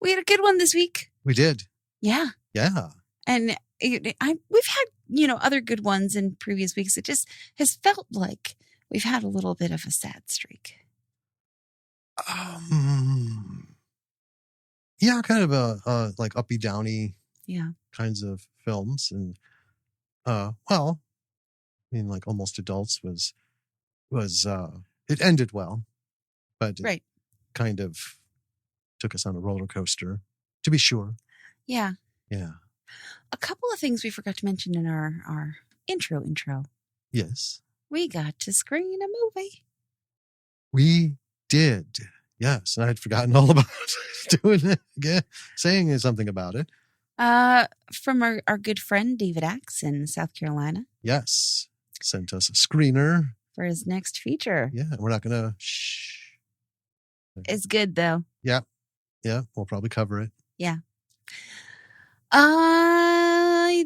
We had a good one this week. We did. Yeah. Yeah. And we've had, other good ones in previous weeks. It just has felt like we've had a little bit of a sad streak. Yeah, kind of a like uppy downy kinds of films. And like Almost Adults was it ended well, but it kind of took us on a roller coaster, to be sure. Yeah. Yeah. A couple of things we forgot to mention in our intro. Yes. We got to screen a movie. We did. Yes. And I had forgotten all about doing it again, saying something about it. From our good friend David Axe in South Carolina. Yes. Sent us a screener. For his next feature. Yeah. We're not going to shh. It's good, though. Yeah. Yeah. We'll probably cover it. Yeah.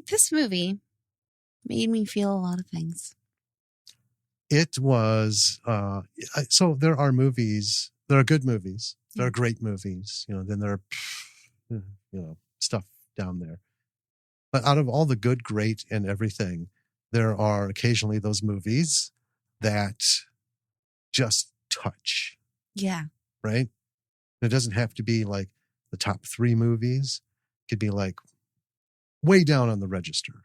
This movie made me feel a lot of things. It was, so there are movies, there are good movies, there are great movies, then there are, stuff down there. But out of all the good, great, and everything, there are occasionally those movies that just touch. Yeah. Right? It doesn't have to be like the top 3 movies. It could be like way down on the register.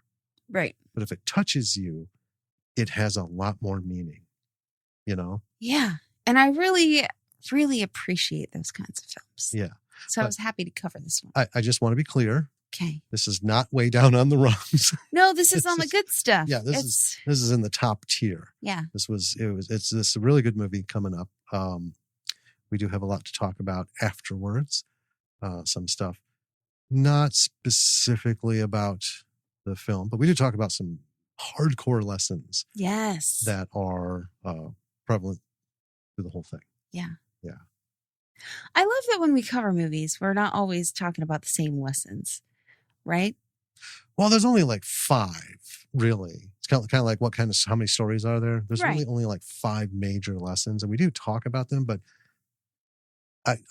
Right. But if it touches you, it has a lot more meaning, Yeah. And I really, really appreciate those kinds of films. Yeah. So I was happy to cover this one. I just want to be clear. Okay. This is not way down on the rungs. No, this is on the good stuff. Yeah, this is in the top tier. Yeah. It's this really good movie coming up. We do have a lot to talk about afterwards. Some stuff not specifically about the film, but we do talk about some hardcore lessons. Yes. That are prevalent through the whole thing. Yeah. Yeah. I love that when we cover movies, we're not always talking about the same lessons, right? Well, there's only like 5, really. It's kind of like how many stories are there? There's really only like 5 major lessons, and we do talk about them, but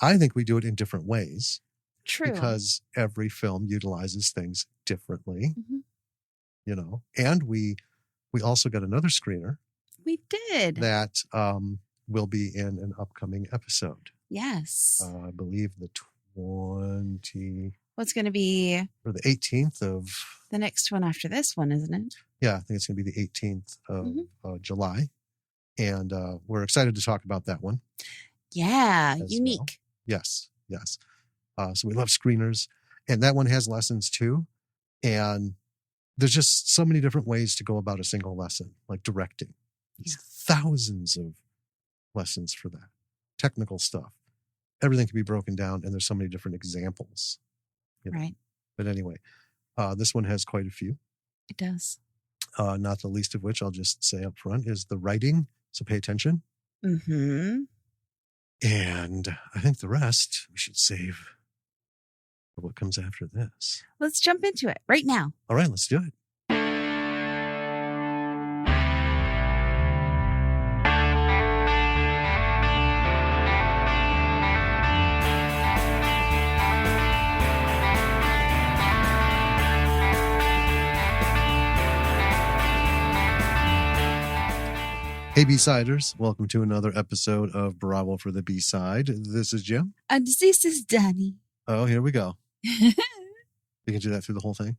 I think we do it in different ways. True. Because every film utilizes things differently, and we also got another screener. We did. That will be in an upcoming episode. Yes. I believe the 20... What's going to be... Or the 18th of... The next one after this one, isn't it? Yeah, I think it's going to be the 18th of July. And we're excited to talk about that one. Yeah, unique. Well. Yes. So we love screeners. And that one has lessons too. And there's just so many different ways to go about a single lesson, like directing. It's thousands of lessons for that. Technical stuff. Everything can be broken down, and there's so many different examples. Right. But anyway, this one has quite a few. It does. Not the least of which I'll just say up front is the writing. So pay attention. Mm-hmm. And I think the rest we should save for what comes after this. Let's jump into it right now. All right, let's do it. Hey B-Siders, welcome to another episode of Bravo for the B-Side. This is Jim. And this is Danny. Oh, here we go. You can do that through the whole thing?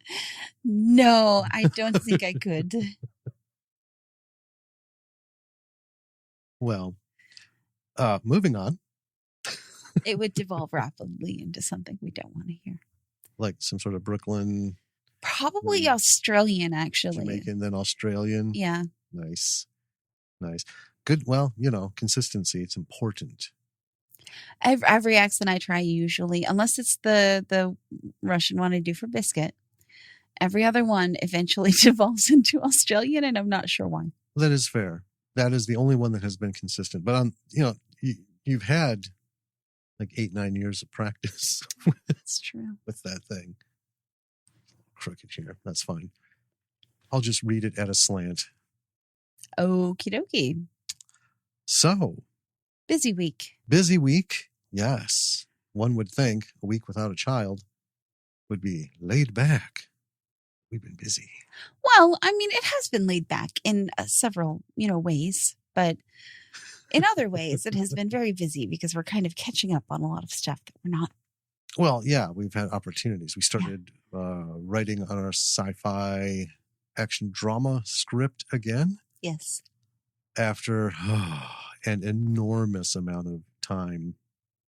No, I don't think I could. Well, moving on. It would devolve rapidly into something we don't want to hear. Like some sort of Brooklyn. Probably Australian, actually. Jamaican, then Australian. Yeah. Nice. Good. Well, consistency. It's important. Every accent I try usually, unless it's the Russian one I do for Biscuit, every other one eventually devolves into Australian, and I'm not sure why. That is fair. That is the only one that has been consistent. But you've had like 8-9 years of practice. That's true. With that thing. Crooked here. That's fine. I'll just read it at a slant. Okie dokie. So. Busy week. Busy week. Yes. one would think a week without a child would be laid back. We've been busy. Well, I mean, it has been laid back in several, ways, but in other ways, it has been very busy because we're kind of catching up on a lot of stuff that we're not. Well, yeah, we've had opportunities. We started writing on our sci-fi action drama script again Yes. after an enormous amount of time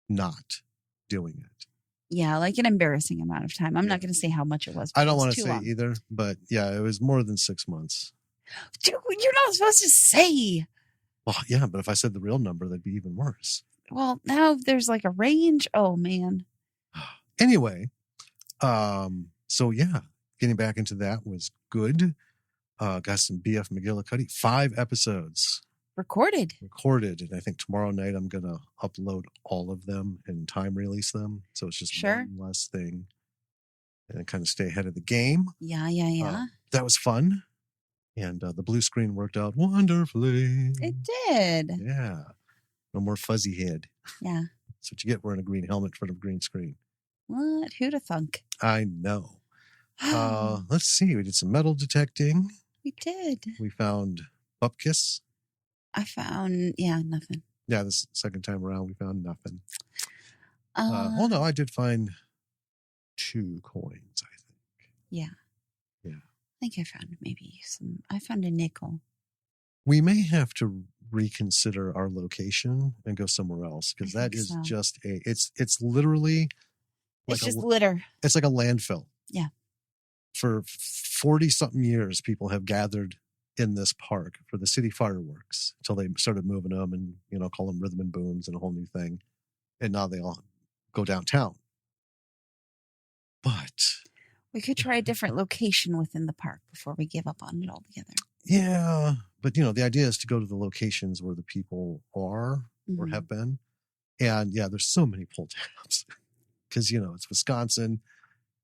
not doing it. Yeah, like an embarrassing amount of time. I'm Yeah. not going to say how much it was. I don't want to to say either, but yeah, it was more than 6 months. Dude, you're not supposed to say. Well, yeah, but if I said the real number, that'd be even worse. Well, now there's like a range. Oh, man. Anyway, so yeah, getting back into that was good. Got some BF McGillicuddy, 5 episodes Recorded. and I think tomorrow night I'm gonna upload all of them and time release them, so it's just Sure. one less thing and kind of stay ahead of the game. Yeah. That was fun, and the blue screen worked out wonderfully. It did. Yeah, no more fuzzy head. Yeah. That's what you get wearing a green helmet in front of a green screen. What? Who'd have thunk? I know. Let's see. We did some metal detecting. We did. We found Bupkis. I found, nothing. Yeah, this second time around, we found nothing. Oh, no, I did find 2 coins, I think. Yeah. Yeah. I think I found I found a nickel. We may have to reconsider our location and go somewhere else because that is so. just it's literally like It's just litter. It's like a landfill. Yeah. For 40 something years, people have gathered in this park for the city fireworks until they started moving them and, call them rhythm and booms and a whole new thing. And now they all go downtown. But We could try a different location within the park before we give up on it altogether. yeah, but the idea is to go to the locations where the people are or Mhm. have been. And yeah, there's so many pull tabs because, it's Wisconsin.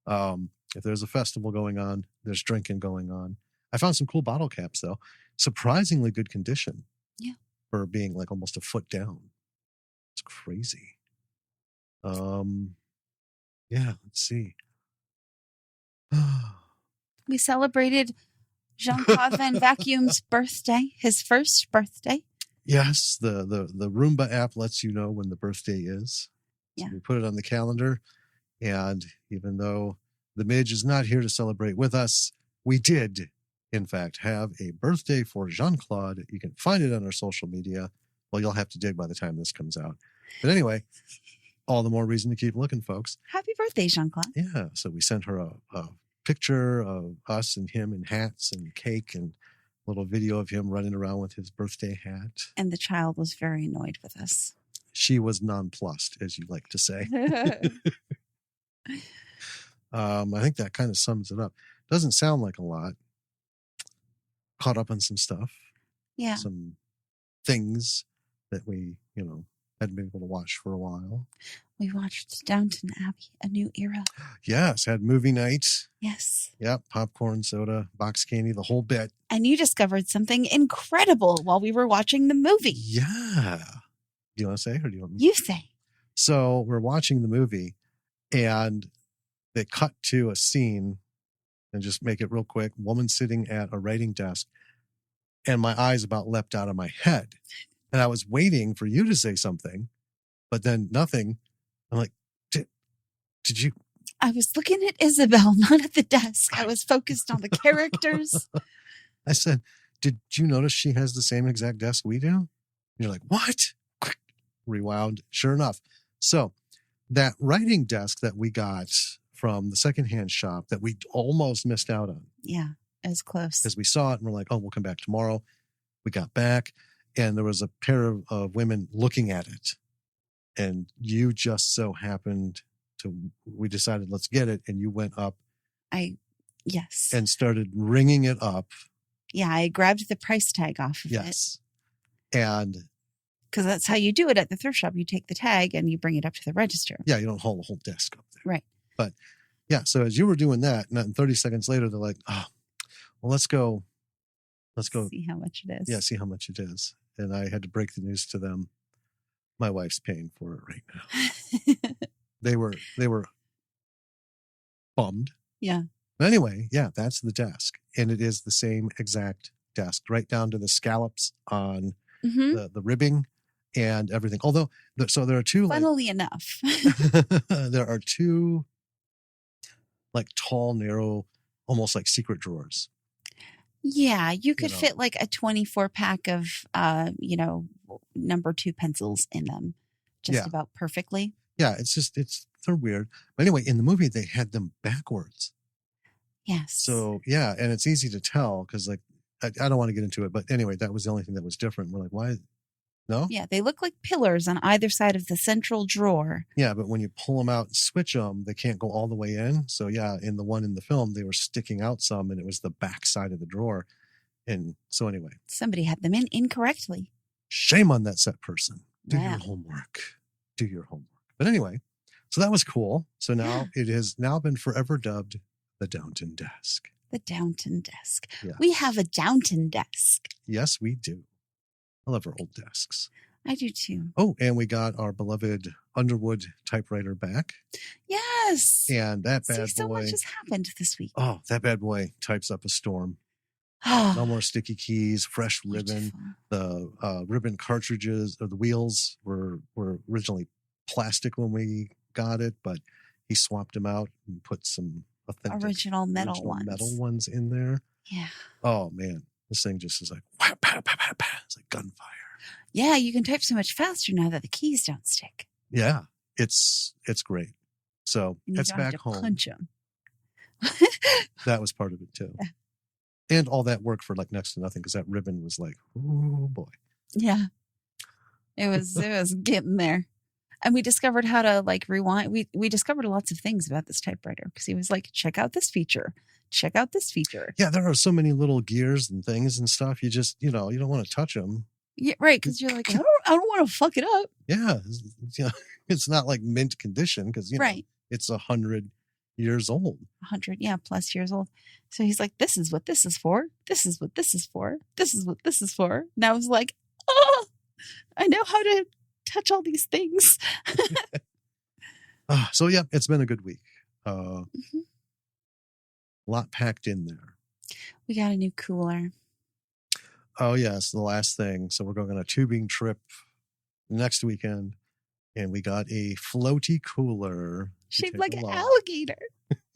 If there's a festival going on, there's drinking going on. I found some cool bottle caps, though. Surprisingly good condition. Yeah. For being like almost a foot down. It's crazy. Yeah, let's see. We celebrated Jean-Claude Van Vacuum's birthday, his first birthday. Yes, the Roomba app lets you know when the birthday is. So Yeah. we put it on the calendar. And even though the Midge is not here to celebrate with us, we did, in fact, have a birthday for Jean-Claude. You can find it on our social media. Well, you'll have to dig by the time this comes out. But anyway, all the more reason to keep looking, folks. Happy birthday, Jean-Claude. Yeah, so we sent her a picture of us and him in hats and cake and a little video of him running around with his birthday hat. And the child was very annoyed with us. She was nonplussed, as you like to say. I think that kind of sums it up. Doesn't sound like a lot. Caught up on some stuff. Yeah. Some things that we, hadn't been able to watch for a while. We watched Downton Abbey, A New Era. Yes, had movie night. Yes. Yep, popcorn, soda, box candy, the whole bit. And you discovered something incredible while we were watching the movie. Yeah. Do you want to say or do you want me? You say. So we're watching the movie and they cut to a scene and just make it real quick. Woman sitting at a writing desk and my eyes about leapt out of my head. And I was waiting for you to say something, but then nothing. I'm like, did you? I was looking at Isabel, not at the desk. I was focused on the characters. I said, did you notice she has the same exact desk we do? And you're like, what? Quick, rewound. Sure enough. So that writing desk that we got from the secondhand shop that we almost missed out on. Yeah, it was close. Because we saw it and we're like, oh, we'll come back tomorrow. We got back and there was a pair of women looking at it. And you just so happened we decided, let's get it. And you went up. Yes. And started ringing it up. Yeah, I grabbed the price tag off of it. Yes. And because that's how you do it at the thrift shop. You take the tag and you bring it up to the register. Yeah, you don't hold the whole desk up there. Right. But yeah, so as you were doing that, and then 30 seconds later, they're like, oh, well, let's go. See how much it is. Yeah, see how much it is. And I had to break the news to them. My wife's paying for it right now. they were bummed. Yeah. But anyway, yeah, that's the desk, and it is the same exact desk, right down to the scallops on Mm-hmm. the ribbing and everything. Although, so there are two Funnily enough. there are two like tall, narrow, almost like secret drawers. Yeah, you could know. fit like a 24 pack of, number 2 pencils in them just Yeah. about perfectly. Yeah, they're weird. But anyway, in the movie, they had them backwards. Yes. So, yeah, and it's easy to tell because, like, I don't want to get into it. But anyway, that was the only thing that was different. We're like, why? No? Yeah, they look like pillars on either side of the central drawer. Yeah, but when you pull them out and switch them, they can't go all the way in. So, yeah, in the one in the film, they were sticking out some, and it was the back side of the drawer. And so, anyway. Somebody had them in incorrectly. Shame on that set person. Do Wow. your homework. Do your homework. But anyway, so that was cool. So now it has now been forever dubbed the Downton Desk. The Downton Desk. Yes. We have a Downton Desk. Yes, we do. I love our old desks. I do too. Oh, and we got our beloved Underwood typewriter back. Yes. And that bad so boy. much has happened this week. Oh, that bad boy types up a storm. No more sticky keys, fresh ribbon. Beautiful. The ribbon cartridges or the wheels were originally plastic when we got it, but he swapped them out and put some authentic original metal ones in there. Yeah. Oh man, this thing just is like whap, whap, whap, whap, whap. It's like gunfire. Yeah, you can type so much faster now that the keys don't stick. Yeah, it's great. So And you it's don't have back to home. punch them. That was part of it too. Yeah. And all that work for like next to nothing because that ribbon was like, oh boy. Yeah. It was getting there. And we discovered how to like rewind. We discovered lots of things about this typewriter because he was like, check out this feature. Check out this feature. Yeah, there are so many little gears and things and stuff. You just, you don't want to touch them. Yeah, right. Because you're like, I don't want to fuck it up. Yeah. It's not like mint condition because, right. It's 100 years old. 100, yeah, plus years old. So he's like, this is what this is for. This is what this is for. This is what this is for. And I was like, oh, I know how to touch all these things. So, yeah, it's been a good week. A lot packed in there. We got a new cooler. Oh, yes, the last thing. So we're going on a tubing trip next weekend, and we got a floaty cooler. Shaped like an alligator.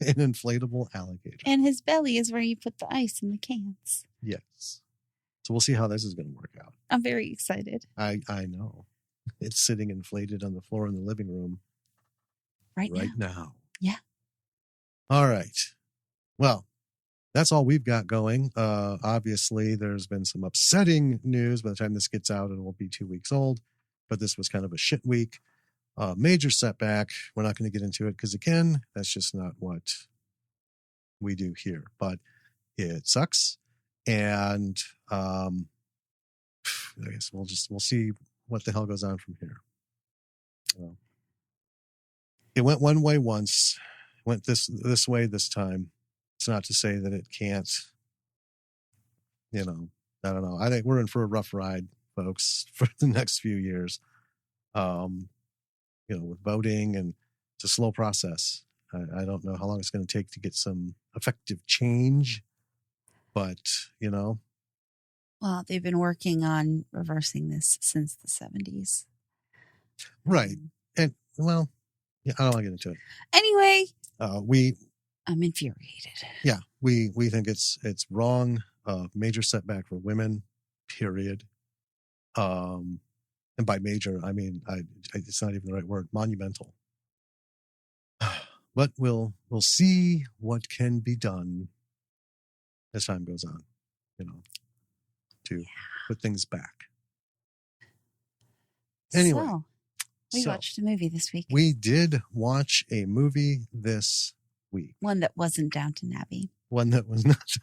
An inflatable alligator. And his belly is where you put the ice in the cans. Yes. So we'll see how this is going to work out. I'm very excited. I know. It's sitting inflated on the floor in the living room. Right now. Yeah. All right. Well, that's all we've got going. Obviously, there's been some upsetting news. By the time this gets out, it will be 2 weeks old. But this was kind of a shit week. Major setback. We're not going to get into it because, again, that's just not what we do here. But it sucks. And I guess we'll see what the hell goes on from here. It went one way once, went this way this time. It's not to say that it can't, I don't know. I think we're in for a rough ride, folks, for the next few years. With voting, and it's a slow process. I don't know how long it's going to take to get some effective change, but, Well, they've been working on reversing this since the 70s. Right. And, well, yeah, I don't want to get into it. Anyway, I'm infuriated. Yeah, we think it's wrong. Major setback for women, period. And by major, I mean, it's not even the right word, monumental. But we'll see what can be done as time goes on, to put things back. Anyway. So, we watched a movie this week. We did watch a movie this week. One that wasn't Downton Abbey. One that was not.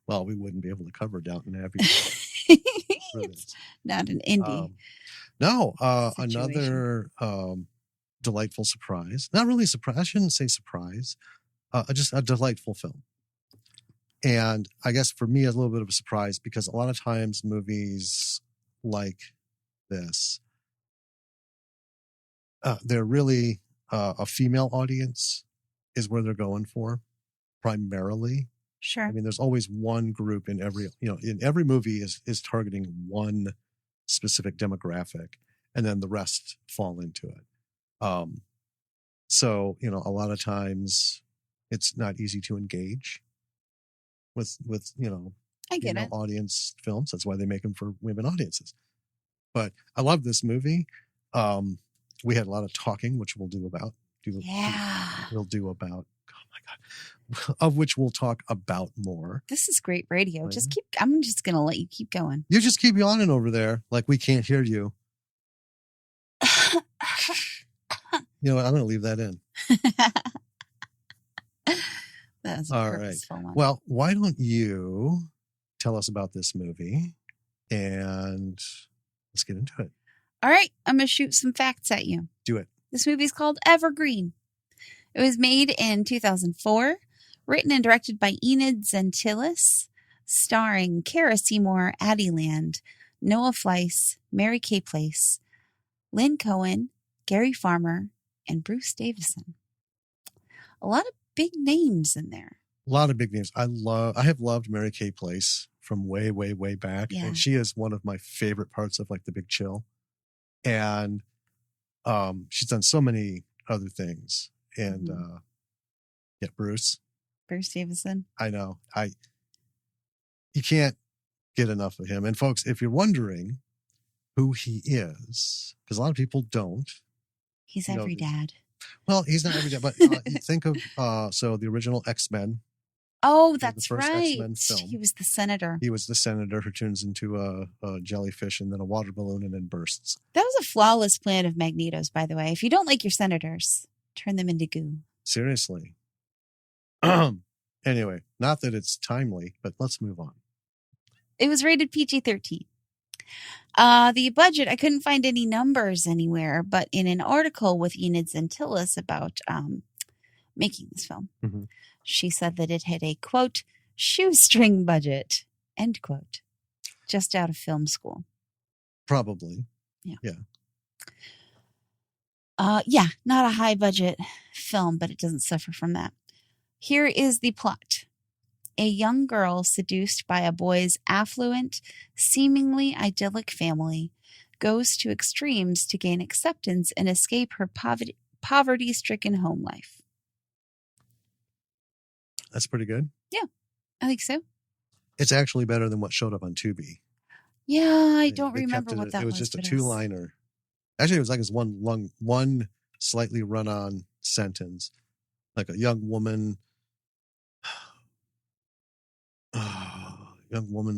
Well, we wouldn't be able to cover Downton Abbey. It's not an indie. Another delightful surprise. Not really surprise. I shouldn't say surprise. Just a delightful film. And I guess for me, a little bit of a surprise because a lot of times movies like this they're really a female audience is where they're going for primarily. Sure. I mean, there's always one group in every movie is targeting one specific demographic, and then the rest fall into it. So, a lot of times it's not easy to engage with I get female it. audience films. That's why they make them for women audiences. But I love this movie. We had a lot of talking, which we'll do about. We'll do about. Oh my God, of which we'll talk about more. This is great radio. Right. I'm just gonna let you keep going. You just keep yawning over there, like we can't hear you. You know what? I'm going to leave that in. That's all purposeful right. one. Well, why don't you tell us about this movie and let's get into it. All right. I'm going to shoot some facts at you. Do it. This movie is called Evergreen. It was made in 2004, written and directed by Enid Zentilis, starring Kara Seymour, Addie Land, Noah Fleiss, Mary Kay Place, Lynn Cohen, Gary Farmer, and Bruce Davison. A lot of big names in there. A lot of big names. I have loved Mary Kay Place from way, way, way back. Yeah. And she is one of my favorite parts of like The Big Chill. And she's done so many other things. And Bruce Davison. I know. You can't get enough of him. And folks, if you're wondering who he is, because a lot of people don't. He's every dad. Well, he's not every dad, but you think of the original X-Men. Oh, that's the first right. X-Men film. He was the senator. He was the senator who turns into a jellyfish and then a water balloon and then bursts. That was a flawless plan of Magneto's, by the way. If you don't like your senators, turn them into goo. Seriously. Anyway, not that it's timely, but let's move on. It was rated PG-13. The budget, I couldn't find any numbers anywhere, but in an article with Enid Zentilis about making this film, she said that it had a, quote, shoestring budget, end quote, just out of film school. Probably. Yeah, not a high budget film, but it doesn't suffer from that. Here is the plot. A young girl seduced by a boy's affluent, seemingly idyllic family goes to extremes to gain acceptance and escape her poverty-stricken home life. That's pretty good. Yeah, I think so. It's actually better than what showed up on Tubi. Yeah, I don't remember what that was. It was just a two-liner. Actually, it was like this one slightly run-on sentence. Like a young woman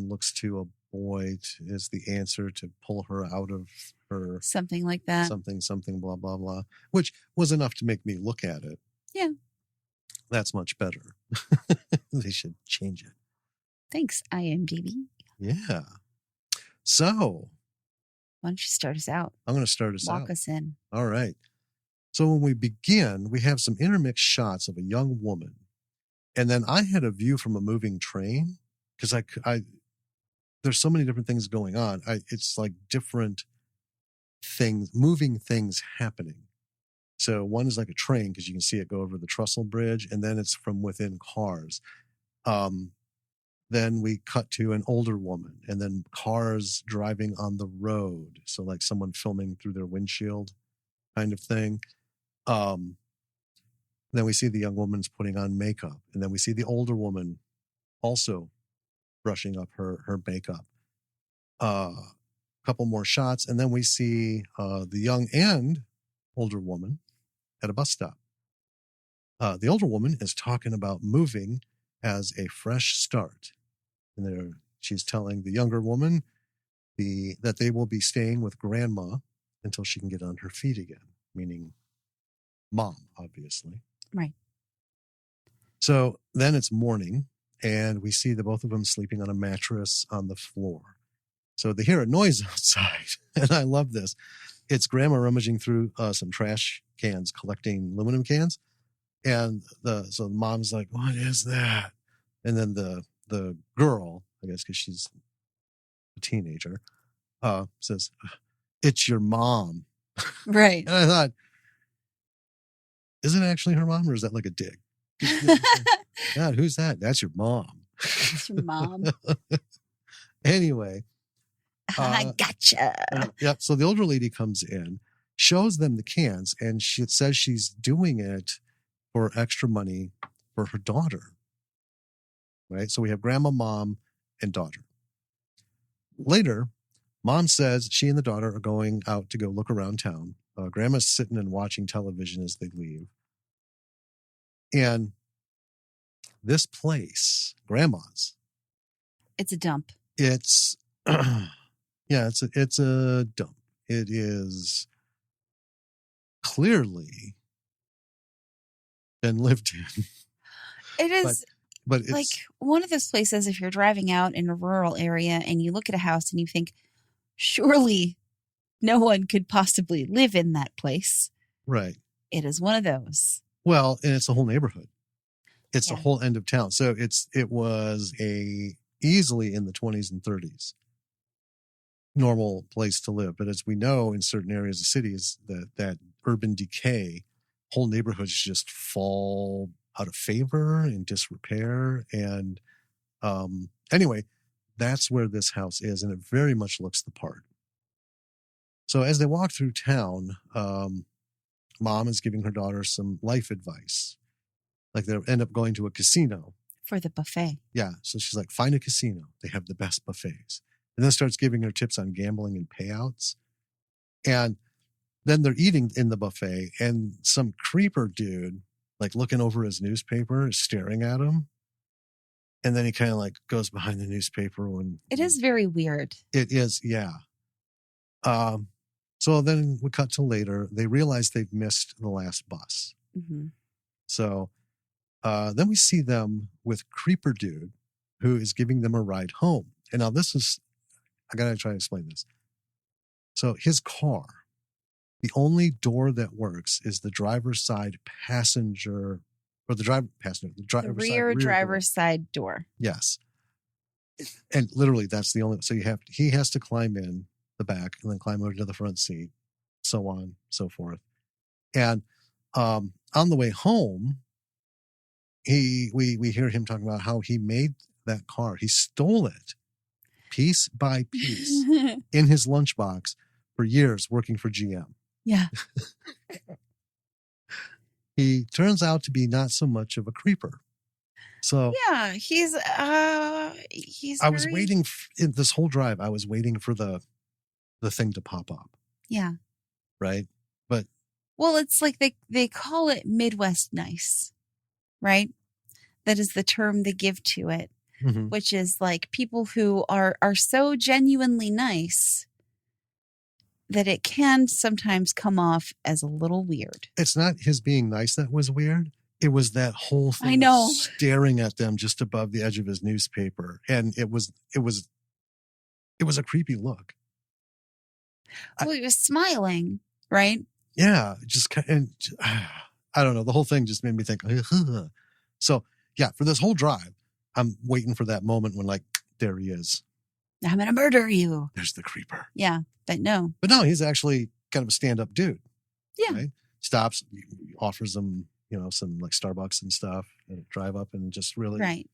looks to a boy as the answer to pull her out of her something like that. Something blah blah blah, which was enough to make me look at it. Yeah. That's much better. They should change it. Thanks, IMDb. Yeah. So, why don't you start us out? I'm going to start us out. Walk us in. All right. So when we begin, we have some intermixed shots of a young woman. And then I had a view from a moving train because there's so many different things going on. It's like different things, moving things happening. So one is like a train because you can see it go over the trestle bridge, and then it's from within cars. Then we cut to an older woman, and then cars driving on the road. So like someone filming through their windshield kind of thing. Then we see the young woman's putting on makeup, and then we see the older woman also brushing up her makeup. Couple more shots, and then we see the young and older woman at a bus stop. The older woman is talking about moving as a fresh start, and she's telling the younger woman that they will be staying with grandma until she can get on her feet again, meaning mom, obviously. Right. So then it's morning, and we see the both of them sleeping on a mattress on the floor. So they hear a noise outside, and I love this. It's grandma rummaging through some trash cans, collecting aluminum cans. And so the mom's like, "What is that?" And then the girl, I guess because she's a teenager, says, "It's your mom." Right. And I thought, Is it actually her mom, or is that like a dig? God, who's that? That's your mom. That's your mom. Anyway. I gotcha. Yeah. So the older lady comes in, shows them the cans, and she says she's doing it for extra money for her daughter. Right. So we have grandma, mom, and daughter. Later, mom says she and the daughter are going out to go look around town. Grandma's sitting and watching television as they leave. And this place, grandma's, It's a dump. it's yeah, it's a dump. It is clearly been lived in. It is but it's like one of those places, if you're driving out in a rural area and you look at a house and you think, surely no one could possibly live in that place. right. It is one of those. Well, and it's a whole neighborhood. It's Yeah. the whole end of town. So it was easily in the 20s and 30s normal place to live. But as we know, in certain areas of cities, that urban decay, whole neighborhoods just fall out of favor and disrepair. And anyway, that's where this house is, and it very much looks the part. So as they walk through town, mom is giving her daughter some life advice. Like they end up going to a casino. For the buffet. Yeah. So she's like, find a casino. They have the best buffets. And then starts giving her tips on gambling and payouts. And then they're eating in the buffet, and some creeper dude, like looking over his newspaper, is staring at him. And then he kind of like goes behind the newspaper when It is very weird. it is, yeah. So then we cut to later. They realize they've missed the last bus. Mm-hmm. So then we see them with Creeper Dude, who is giving them a ride home. And now this is, I got to try to explain this. So his car, the only door that works is the driver's side passenger, or the driver's The rear driver's side door. Yes. And literally that's the only, so he has to climb in the back and then climb over to the front seat, so on, so forth. And on the way home, we hear him talking about how he made that car. He stole it piece by piece in his lunchbox for years working for GM. Yeah. He turns out to be not so much of a creeper. So yeah, he's I was waiting in this whole drive. I was waiting for the thing to pop up. Yeah. Right. But well, it's like they call it Midwest nice, right? That is the term they give to it, mm-hmm. which is like people who are so genuinely nice that it can sometimes come off as a little weird. It's not his being nice that was weird. It was that whole thing I know. Staring at them just above the edge of his newspaper. And it was a creepy look. Well, he was smiling, right? Yeah. I don't know. The whole thing just made me think. So yeah, for this whole drive, I'm waiting for that moment when like, there he is. I'm going to murder you. There's the creeper. Yeah. But no, he's actually kind of a stand-up dude. Yeah. Right? Stops, offers them, some like Starbucks and stuff, and drive up and just really, right.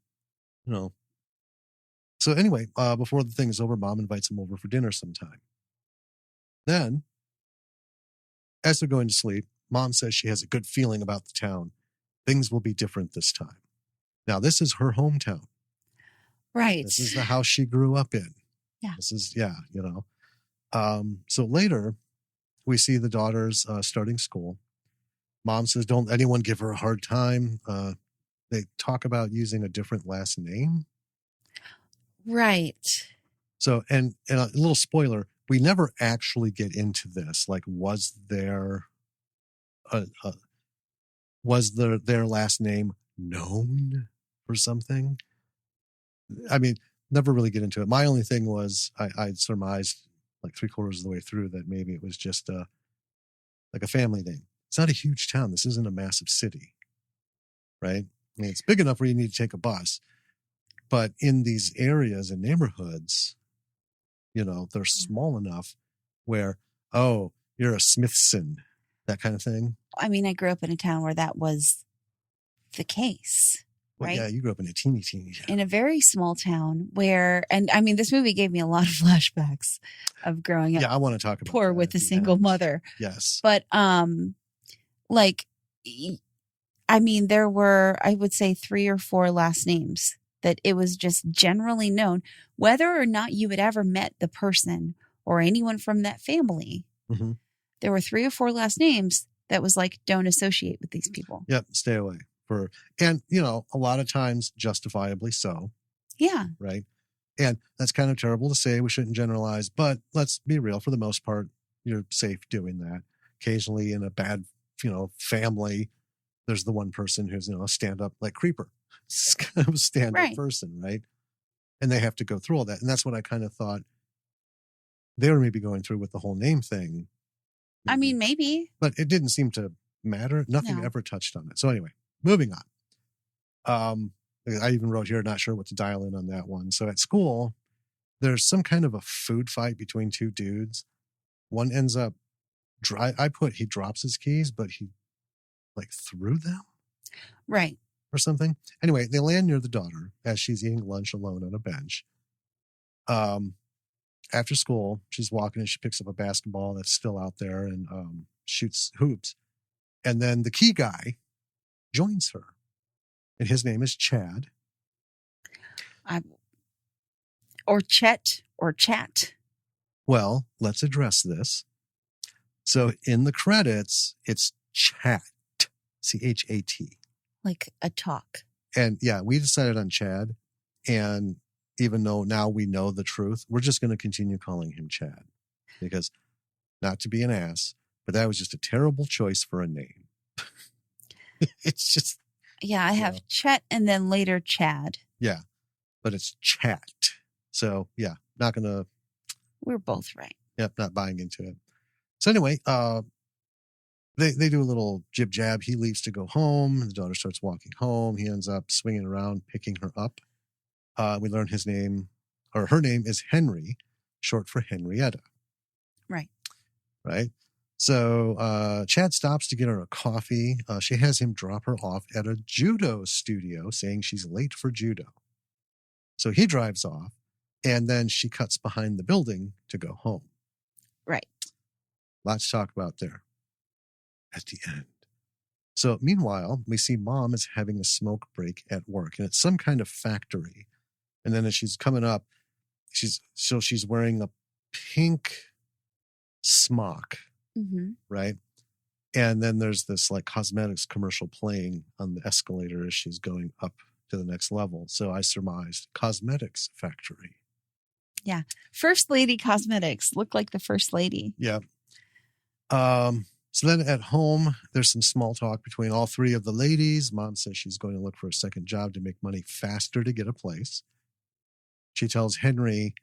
So anyway, before the thing is over, mom invites him over for dinner sometime. Then, as they're going to sleep, mom says she has a good feeling about the town. Things will be different this time. Now, this is her hometown. Right. This is the house she grew up in. Yeah. This is, so later, we see the daughters starting school. Mom says, don't anyone give her a hard time. They talk about using a different last name. Right. So, and a little spoiler, we never actually get into this. Like, was their last name known for something? I mean, never really get into it. My only thing was I surmised like 3/4 of the way through that maybe it was just like a family name. It's not a huge town. This isn't a massive city, right? I mean, it's big enough where you need to take a bus, but in these areas and neighborhoods, they're small enough where, oh, you're a Smithson. that kind of thing. I mean, I grew up in a town where that was the case, Well, right? yeah, you grew up in a teeny town. In a very small town where, and I mean, this movie gave me a lot of flashbacks of growing up Yeah, I want to talk about poor that with at a the single end. mother. Yes. But, like, I mean, there were, I would say, 3 or 4 last names that it was just generally known, whether or not you had ever met the person or anyone from that family. Mm-hmm. There were 3 or 4 last names that was like, don't associate with these people. Yep, stay away. And, you know, a lot of times justifiably so. Yeah. Right. And that's kind of terrible to say. We shouldn't generalize, but let's be real. For the most part, you're safe doing that. Occasionally in a bad, you know, family, there's the one person who's, you know, a stand-up like creeper. It's kind of a stand-up person, right? And they have to go through all that. And that's what I kind of thought they were maybe going through with the whole name thing. Maybe. I mean, maybe. But it didn't seem to matter. Nothing ever touched on it. So anyway, moving on. I even wrote here, not sure what to dial in on that one. So at school, there's some kind of a food fight between 2 dudes. One ends up he drops his keys, but he like threw them. Right. Or something. Anyway, they land near the daughter as she's eating lunch alone on a bench. After school, she's walking and she picks up a basketball that's still out there and shoots hoops. And then the key guy joins her. And his name is Chad. Or Chet or Chat. Well, let's address this. So in the credits, it's Chat. C-H-A-T. Like a talk. And yeah, we decided on Chad. And even though now we know the truth, we're just going to continue calling him Chad. Because, not to be an ass, but that was just a terrible choice for a name. It's just... Yeah, I have Chet and then later Chad. Yeah, but it's Chat. So, yeah, not going to... We're both right. Yep, not buying into it. So anyway, they do a little jib-jab. He leaves to go home. The daughter starts walking home. He ends up swinging around, picking her up. We learn his name, or her name is Henry, short for Henrietta. Right. Right. So Chad stops to get her a coffee. She has him drop her off at a judo studio, saying she's late for judo. So he drives off, and then she cuts behind the building to go home. Right. Lots to talk about there at the end. So meanwhile, we see Mom is having a smoke break at work, and it's some kind of factory. And then as she's coming up, she's wearing a pink smock, right? And then there's this like cosmetics commercial playing on the escalator as she's going up to the next level. So I surmised cosmetics factory. Yeah. First Lady Cosmetics. Looked like the First Lady. Yeah. So then at home, there's some small talk between all 3 of the ladies. Mom says she's going to look for a second job to make money faster to get a place. She tells Henry,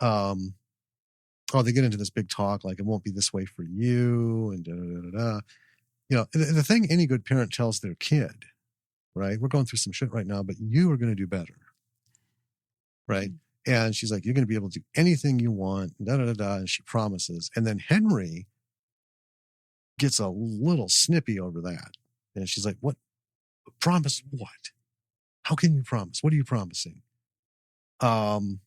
they get into this big talk, like it won't be this way for you, and da-da-da-da-da. You know, the thing any good parent tells their kid, right? We're going through some shit right now, but you are going to do better. Right? Mm-hmm. And she's like, you're going to be able to do anything you want, da-da-da-da, and she promises. And then Henry gets a little snippy over that. And she's like, what? Promise what? How can you promise? What are you promising? And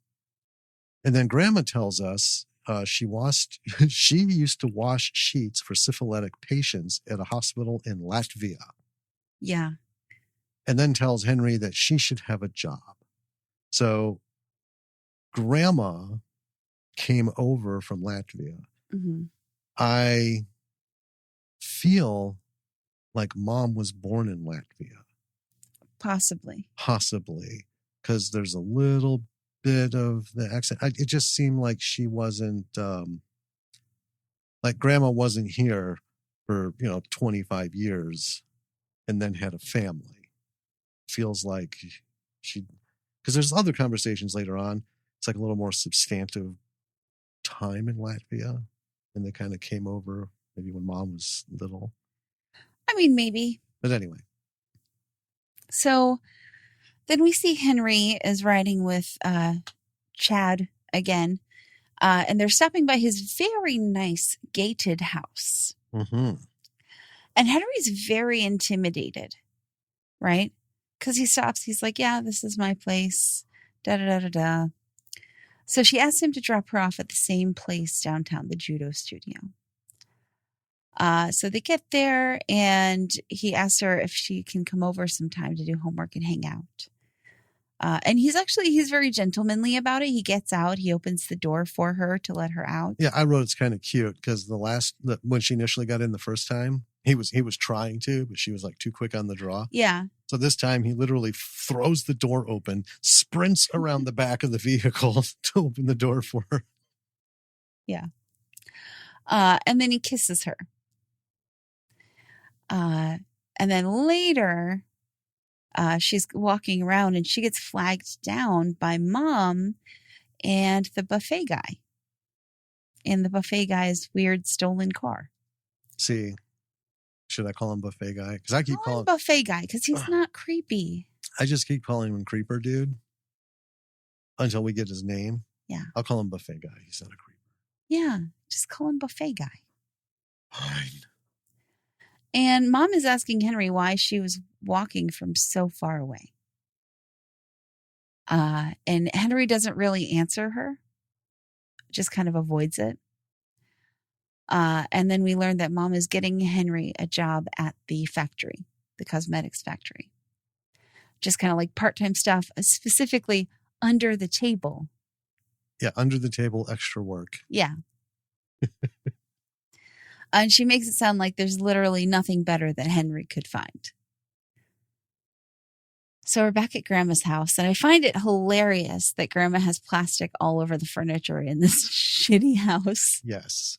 then Grandma tells us she used to wash sheets for syphilitic patients at a hospital in Latvia. Yeah. And then tells Henry that she should have a job. So Grandma came over from Latvia. Mm-hmm. I feel like Mom was born in Latvia. Possibly. Because there's a little bit of the accent. It just seemed like she wasn't, like Grandma wasn't here for, 25 years and then had a family. Feels like because there's other conversations later on. It's like a little more substantive time in Latvia. And they kind of came over maybe when Mom was little. I mean, maybe. But anyway. So then we see Henry is riding with Chad again. And they're stopping by his very nice gated house. Mm-hmm. And Henry's very intimidated, right? Because he stops. He's like, yeah, this is my place. Da da da da da. So she asks him to drop her off at the same place downtown, the judo studio. So they get there, and he asks her if she can come over sometime to do homework and hang out. And he's very gentlemanly about it. He gets out, he opens the door for her to let her out. Yeah, I wrote it's kind of cute because when she initially got in the first time, he was trying to, but she was like too quick on the draw. Yeah. So this time he literally throws the door open, sprints around the back of the vehicle to open the door for her. Yeah. And then he kisses her. And then later, she's walking around and she gets flagged down by Mom and the buffet guy in the buffet guy's weird stolen car. See, should I call him buffet guy? Because I keep calling him buffet guy because he's not creepy. I just keep calling him creeper dude until we get his name. Yeah. I'll call him buffet guy. He's not a creeper. Yeah. Just call him buffet guy. Fine. And Mom is asking Henry why she was walking from so far away. And Henry doesn't really answer her, just kind of avoids it. And then we learn that Mom is getting Henry a job at the factory, the cosmetics factory. Just kind of like part-time stuff, specifically under the table. Yeah, under the table, extra work. Yeah. And she makes it sound like there's literally nothing better that Henry could find. So we're back at Grandma's house, and I find it hilarious that Grandma has plastic all over the furniture in this shitty house. Yes.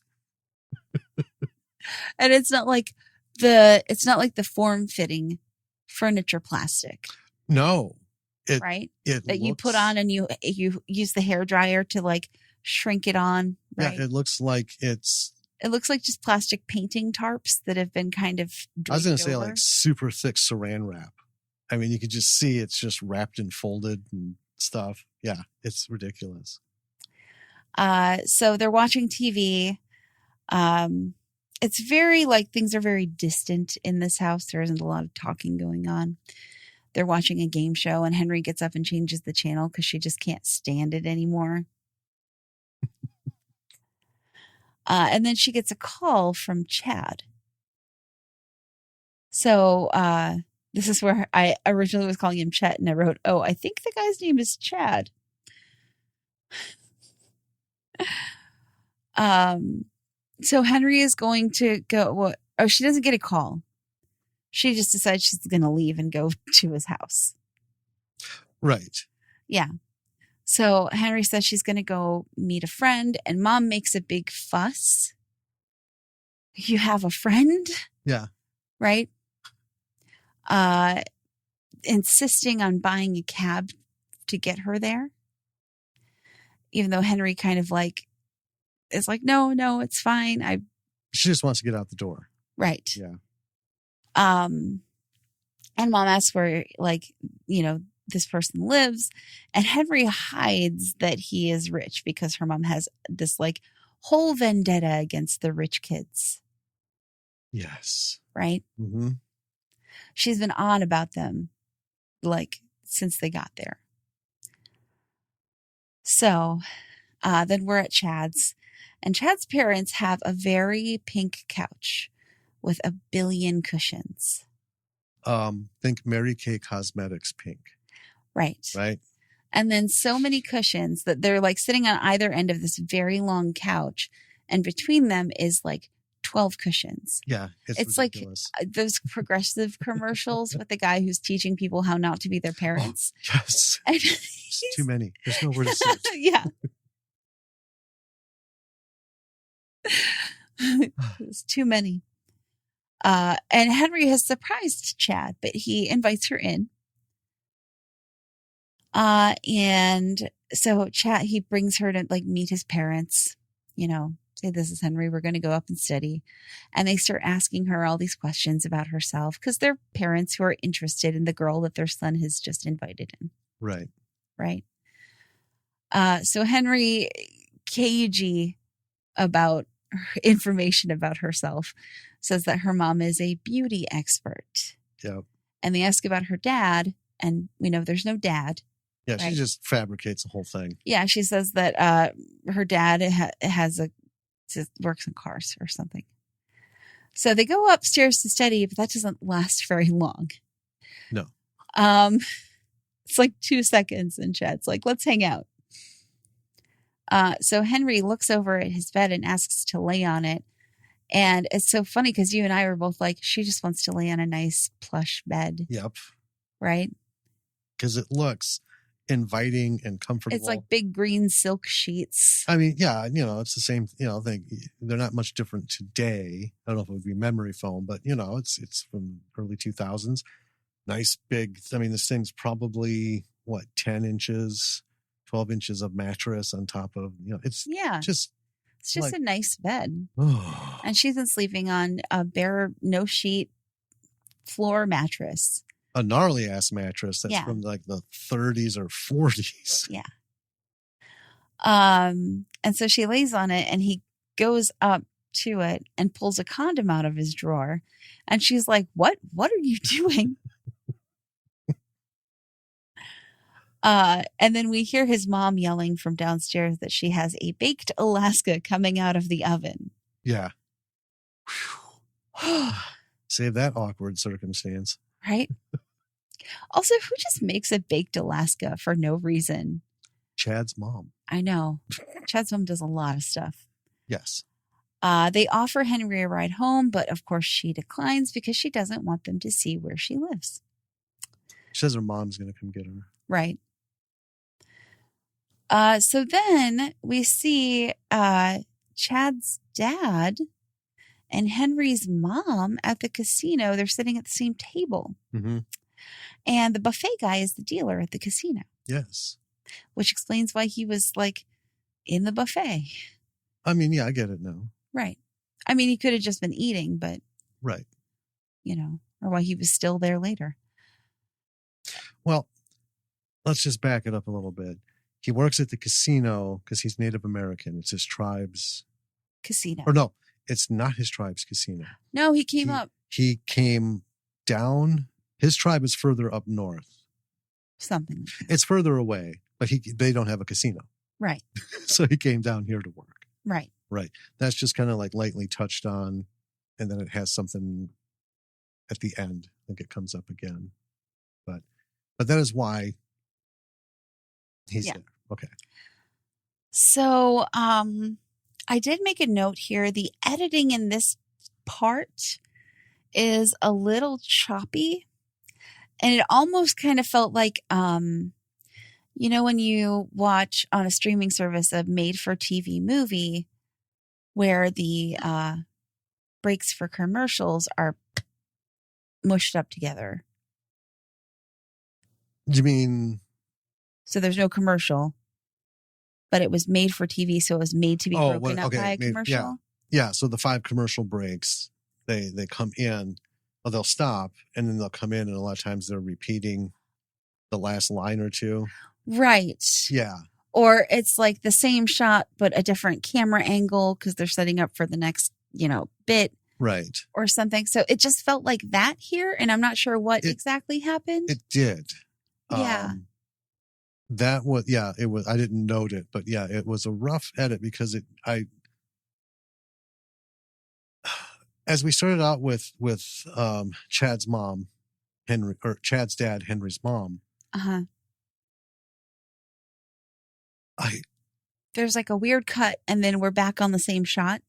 And it's not like the form-fitting furniture plastic. No. Right? That you put on and you use the hairdryer to like shrink it on. Right? Yeah, it looks like just plastic painting tarps that have been kind of I was going to say like super thick saran wrap. I mean, you could just see it's just wrapped and folded and stuff. Yeah, it's ridiculous. So they're watching TV. It's very like things are very distant in this house. There isn't a lot of talking going on. They're watching a game show, and Henry gets up and changes the channel because she just can't stand it anymore. And then she gets a call from Chad. So this is where I originally was calling him Chet, and I wrote, oh, I think the guy's name is Chad. So Henry is going to go. Oh, she doesn't get a call. She just decides she's going to leave and go to his house. Right. Yeah. So Henry says she's going to go meet a friend, and Mom makes a big fuss. You have a friend? Yeah. Right? Insisting on buying a cab to get her there. Even though Henry kind of like is like, no, it's fine. She just wants to get out the door. Right. Yeah. And Mom asks where, like, this person lives, and Henry hides that he is rich because her mom has this like whole vendetta against the rich kids. Yes. Right? Mm-hmm. She's been on about them like since they got there. So then we're at Chad's, and Chad's parents have a very pink couch with a billion cushions. Think Mary Kay Cosmetics pink. Right. Right. And then so many cushions that they're like sitting on either end of this very long couch. And between them is like 12 cushions. Yeah. It's ridiculous. Like those progressive commercials with the guy who's teaching people how not to be their parents. Oh, yes. It's too many. There's nowhere to sit. Yeah. It's too many. And Henry has surprised Chad, but he invites her in. And so Chad, he brings her to like meet his parents, say, this is Henry, we're going to go up and study. And they start asking her all these questions about herself because they're parents who are interested in the girl that their son has just invited in. Right. Right. So Henry, KUG about information about herself. says that her mom is a beauty expert. Yeah. And they ask about her dad, and we know there's no dad. Yeah, Right. she just fabricates the whole thing. Yeah, she says that her dad works in cars or something. So they go upstairs to study, but that doesn't last very long. No. It's like 2 seconds, and Chad's like, let's hang out. So Henry looks over at his bed and asks to lay on it. And it's so funny because you and I were both like, she just wants to lay on a nice plush bed. Yep. Right? Because it looks inviting and comfortable. It's like big green silk sheets. I mean, yeah, it's the same, thing. They're not much different today. I don't know if it would be memory foam, but it's from early 2000s. Nice big, this thing's probably 10 inches, 12 inches of mattress on top of, it's just a nice bed. Oh. And she's been sleeping on a bare, no sheet floor mattress. A gnarly ass mattress that's from like the 30s or 40s. Yeah. And so she lays on it, and he goes up to it and pulls a condom out of his drawer. And she's like, what are you doing? And then we hear his mom yelling from downstairs that she has a baked Alaska coming out of the oven. Yeah. Save that awkward circumstance. Right? Also, who just makes a baked Alaska for no reason? Chad's mom. I know. Chad's mom does a lot of stuff. Yes. They offer Henry a ride home, but of course she declines because she doesn't want them to see where she lives. She says her mom's going to come get her. Right. So then we see Chad's dad and Henry's mom at the casino. They're sitting at the same table. Mm-hmm. And the buffet guy is the dealer at the casino. Yes. Which explains why he was like in the buffet. I mean, yeah, I get it now. Right. I mean, he could have just been eating, but. Right. Or why he was still there later. Well, let's just back it up a little bit. He works at the casino because he's Native American. It's his tribe's casino. Or no, it's not his tribe's casino. No, he came up. He came down. His tribe is further up north. Something like that. It's further away, but they don't have a casino. Right. So he came down here to work. Right. Right. That's just kind of like lightly touched on. And then it has something at the end. I think it comes up again. But that is why he's there. Okay. So I did make a note here. The editing in this part is a little choppy. And it almost kind of felt like, when you watch on a streaming service a made-for-TV movie where the breaks for commercials are mushed up together. You mean? So there's no commercial, but it was made for TV, so it was made to be broken up by a commercial. Yeah. So the 5 commercial breaks, they come in. Well, they'll stop and then they'll come in, and a lot of times they're repeating the last line or two. Right. Yeah. Or it's like the same shot, but a different camera angle because they're setting up for the next, bit. Right. Or something. So it just felt like that here, and I'm not sure what exactly happened. It did. Yeah. That was, it was, I didn't note it, but yeah, it was a rough edit because as we started out with Chad's mom, Henry, or Chad's dad, Henry's mom. Uh-huh. There's like a weird cut, and then we're back on the same shot.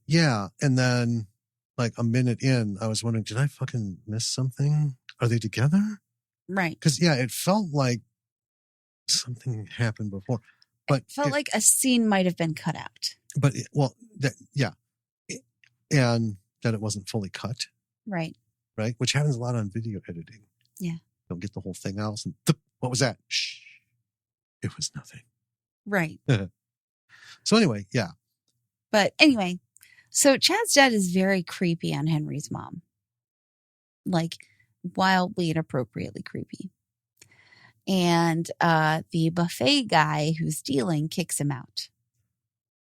Yeah. And then like a minute in, I was wondering, did I fucking miss something? Are they together? Right. Because it felt like something happened before. But it felt like a scene might have been cut out. But and that it wasn't fully cut. Right. Right. Which happens a lot on video editing. Yeah. Don't get the whole thing out. And what was that? Shh. It was nothing. Right. So anyway, yeah. But anyway, so Chad's dad is very creepy on Henry's mom. Like wildly inappropriately creepy. And the buffet guy who's dealing kicks him out.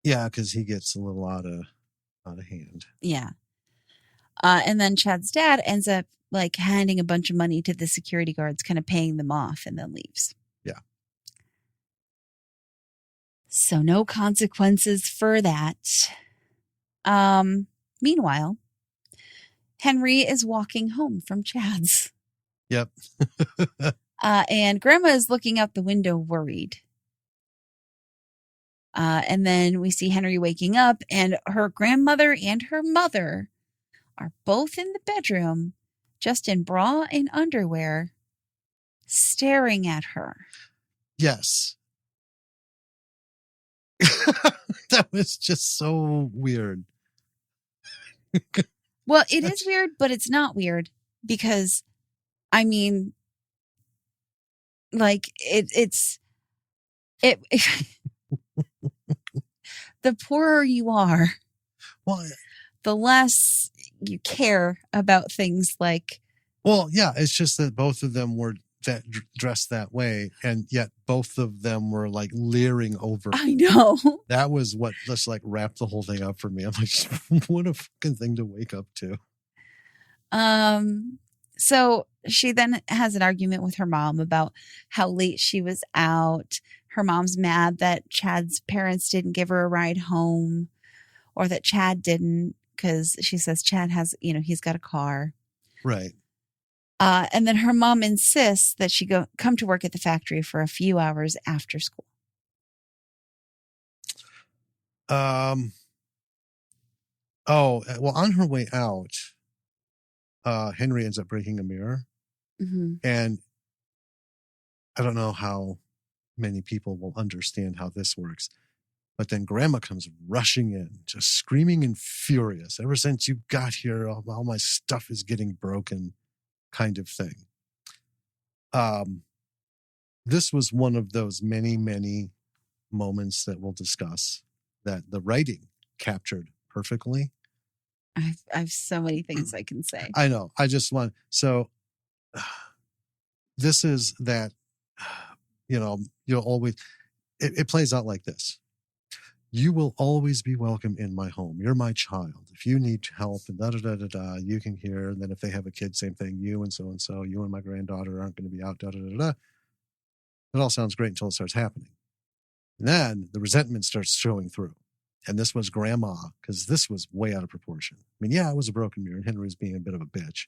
Yeah, because he gets a little out of hand. Yeah. And then Chad's dad ends up like handing a bunch of money to the security guards, kind of paying them off, and then leaves. Yeah. So no consequences for that. Meanwhile, Henry is walking home from Chad's. Yep. And Grandma is looking out the window worried. And then we see Henry waking up, and her grandmother and her mother are both in the bedroom, just in bra and underwear, staring at her. Yes. That was just so weird. Well, it is weird, but it's not weird because, I mean, like it's the poorer you are, Well, the less you care about things like. Well, yeah, it's just that both of them were dressed that way, and yet both of them were like leering over. I know. That was what just like wrapped the whole thing up for me. I'm like, what a fucking thing to wake up to. So she then has an argument with her mom about how late she was out. Her mom's mad that Chad's parents didn't give her a ride home, or that Chad didn't, because she says Chad has, he's got a car. Right. And then her mom insists that she come to work at the factory for a few hours after school. Oh, well, on her way out, Henry ends up breaking a mirror. Mm-hmm. And I don't know how many people will understand how this works. But then Grandma comes rushing in, just screaming and furious. Ever since you got here, all my stuff is getting broken, kind of thing. This was one of those many, many moments that we'll discuss that the writing captured perfectly. I've so many things I can say. I know. I just want, so this is that, you'll always, it plays out like this. You will always be welcome in my home. You're my child. If you need help and you can hear. And then if they have a kid, same thing. You and so, you and my granddaughter aren't going to be out, It all sounds great until it starts happening. And then the resentment starts showing through. And this was Grandma, because this was way out of proportion. I mean, yeah, it was a broken mirror, and Henry's being a bit of a bitch.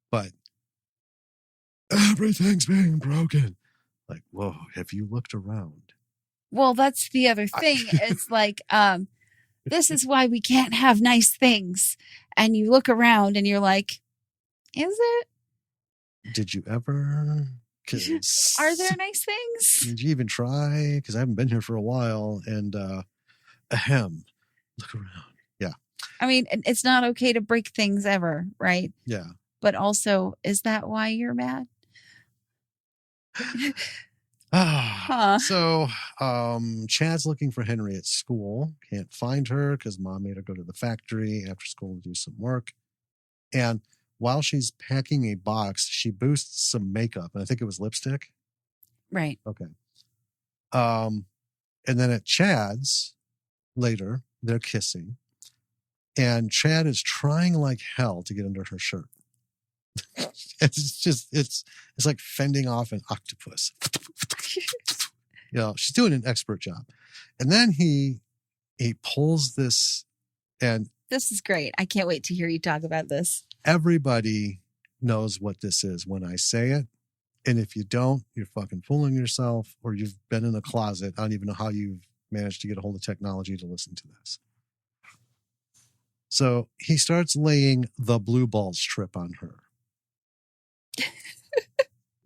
But everything's being broken. Like, whoa, have you looked around? Well, that's the other thing. It's like, this is why we can't have nice things. And you look around and you're like, is it? Did you ever? Are there nice things? Did you even try? Because I haven't been here for a while. And ahem, look around. Yeah. I mean, it's not okay to break things ever, right? Yeah. But also, is that why you're mad? So Chad's looking for Henry at school. Can't find her because Mom made her go to the factory after school to do some work. And while she's packing a box, she boosts some makeup. And I think it was lipstick. Right. Okay. And then at Chad's later, they're kissing. And Chad is trying like hell to get under her shirt. It's like fending off an octopus. She's doing an expert job. And then he pulls this, and this is great. I can't wait to hear you talk about this. Everybody knows what this is when I say it. And if you don't, you're fucking fooling yourself, or you've been in a closet. I don't even know how you've managed to get a hold of technology to listen to this. So he starts laying the blue balls trip on her.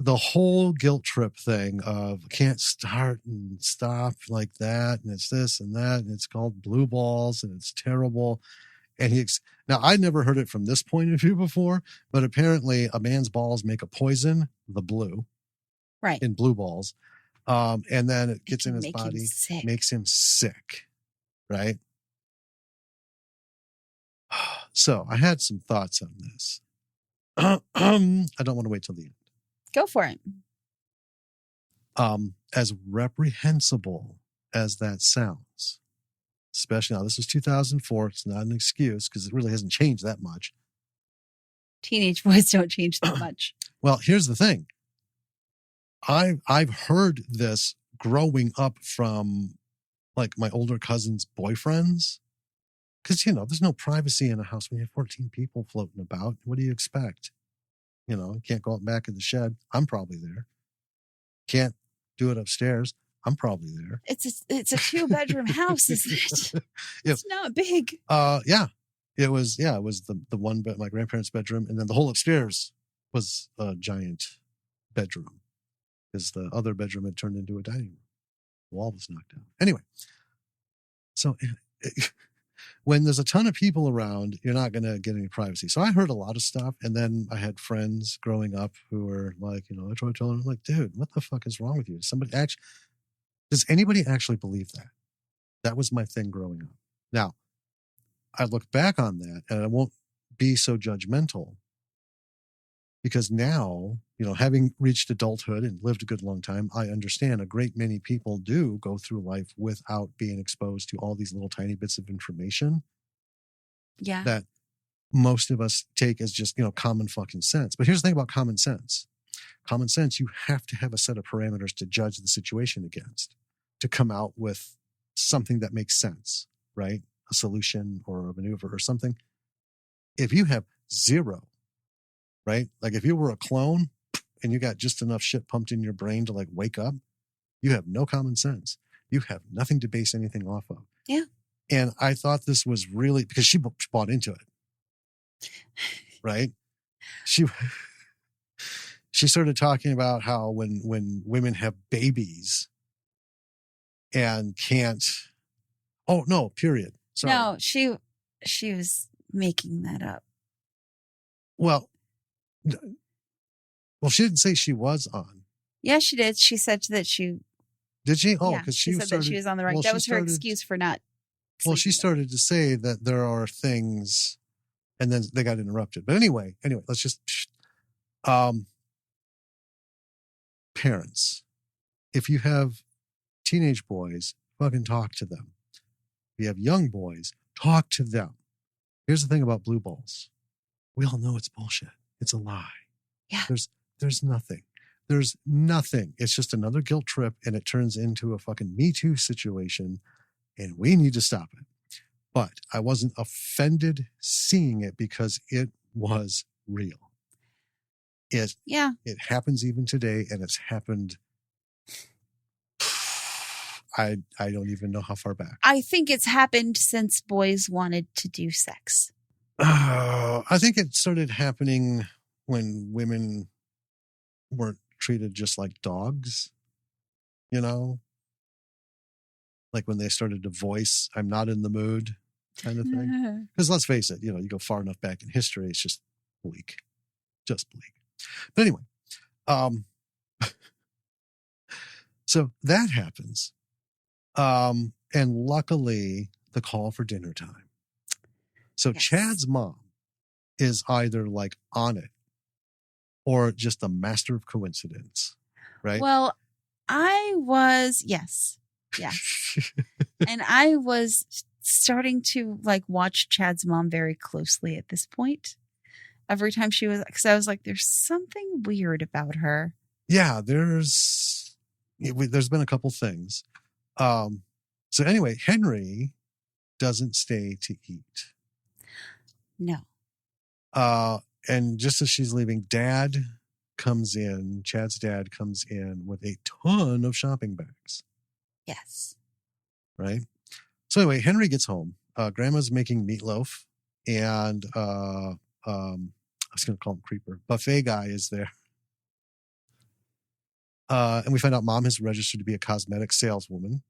The whole guilt trip thing of can't start and stop like that. And it's this and that. And it's called blue balls and it's terrible. And now I'd never heard it from this point of view before, but apparently a man's balls make a poison, the blue, right, in blue balls. And then it gets in his body, makes him sick. Right. So I had some thoughts on this. I don't want to wait till the end. Go for it. As reprehensible as that sounds, especially now, this was 2004. It's not an excuse because it really hasn't changed that much. Teenage boys don't change that much. Well, here's the thing. I've heard this growing up from like my older cousin's boyfriends. Because, there's no privacy in a house when you have 14 people floating about. What do you expect? You can't go out back in the shed. I'm probably there. Can't do it upstairs. I'm probably there. It's a 2-bedroom house, isn't it? It's not big. Yeah. It was the one bed, my grandparents' bedroom, and then the whole upstairs was a giant bedroom. Because the other bedroom had turned into a dining room. The wall was knocked down. Anyway, so when there's a ton of people around, you're not going to get any privacy. So I heard a lot of stuff. And then I had friends growing up who were like, I tried telling them, like, dude, what the fuck is wrong with you? Does anybody actually believe that? That was my thing growing up. Now, I look back on that and I won't be so judgmental because now, having reached adulthood and lived a good long time, I understand a great many people do go through life without being exposed to all these little tiny bits of information. Yeah. That most of us take as just, common fucking sense. But here's the thing about common sense. Common sense, you have to have a set of parameters to judge the situation against, to come out with something that makes sense, right? A solution or a maneuver or something. If you have zero, right? Like if you were a clone and you got just enough shit pumped in your brain to like wake up, you have no common sense. You have nothing to base anything off of. Yeah. And I thought this was really because she bought into it, right? She started talking about how when women have babies and can't, oh no, period. Sorry. No, she was making that up. Well, she didn't say she was on. Yeah, she did. She said that she. Did she? Oh, yeah, because she said that she was on the right. That was her excuse for not. Well, she started to say that there are things, and then they got interrupted. But anyway, let's just. Parents, if you have teenage boys, fucking talk to them. If you have young boys, talk to them. Here's the thing about blue balls. We all know it's bullshit. It's a lie. Yeah. There's nothing. There's nothing. It's just another guilt trip and it turns into a fucking Me Too situation and we need to stop it. But I wasn't offended seeing it because it was real. It happens even today and it's happened. I don't even know how far back. I think it's happened since boys wanted to do sex. I think it started happening when women weren't treated just like dogs, like when they started to voice, I'm not in the mood kind of thing. Because let's face it, you go far enough back in history, it's just bleak. But anyway, so that happens. And luckily, the call for dinner time. So yes. Chad's mom is either like on it or just a master of coincidence, right? Well, I was, yes. And I was starting to like watch Chad's mom very closely at this point. Every time she was, because I was like, there's something weird about her. Yeah, there's been a couple things. So anyway, Henry doesn't stay to eat. No. And just as she's leaving, Chad's dad comes in with a ton of shopping bags. Yes. Right? So anyway, Henry gets home. Grandma's making meatloaf and I was going to call him Creeper. Buffet guy is there. And we find out mom has registered to be a cosmetic saleswoman.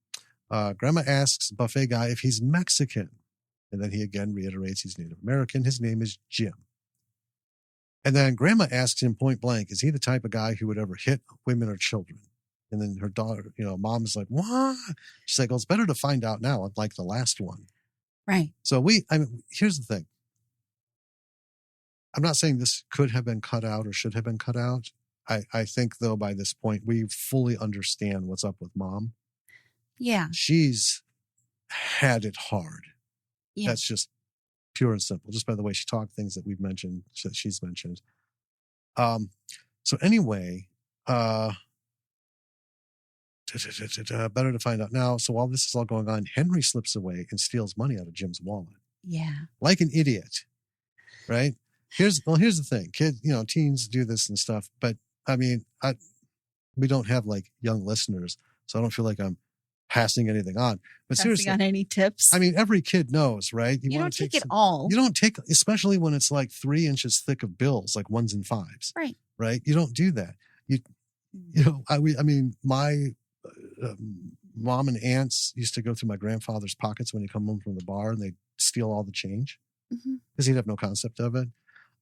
Grandma asks Buffet guy if he's Mexican. And then he again reiterates he's Native American. His name is Jim. And then Grandma asks him point blank, is he the type of guy who would ever hit women or children? And then her daughter, mom's like, what? She's like, well, it's better to find out now, unlike the last one. Right. So here's the thing. I'm not saying this could have been cut out or should have been cut out. I think, though, by this point, we fully understand what's up with mom. Yeah. She's had it hard. Yeah. That's just pure and simple, just by the way she talked, things that we've mentioned, that she's mentioned. So anyway, better to find out now. So while this is all going on, Henry slips away and steals money out of Jim's wallet. Yeah. Like an idiot, right? Here's the thing. Teens do this and stuff, but I mean, we don't have like young listeners, so I don't feel like I'm passing anything on. But seriously, on any tips? I mean, every kid knows, right? You don't take it all. You don't take, especially when it's like 3 inches thick of bills, like 1s and 5s. Right. Right. You don't do that. I mean, my mom and aunts used to go through my grandfather's pockets when he'd come home from the bar, and they'd steal all the change because he'd have no concept of it.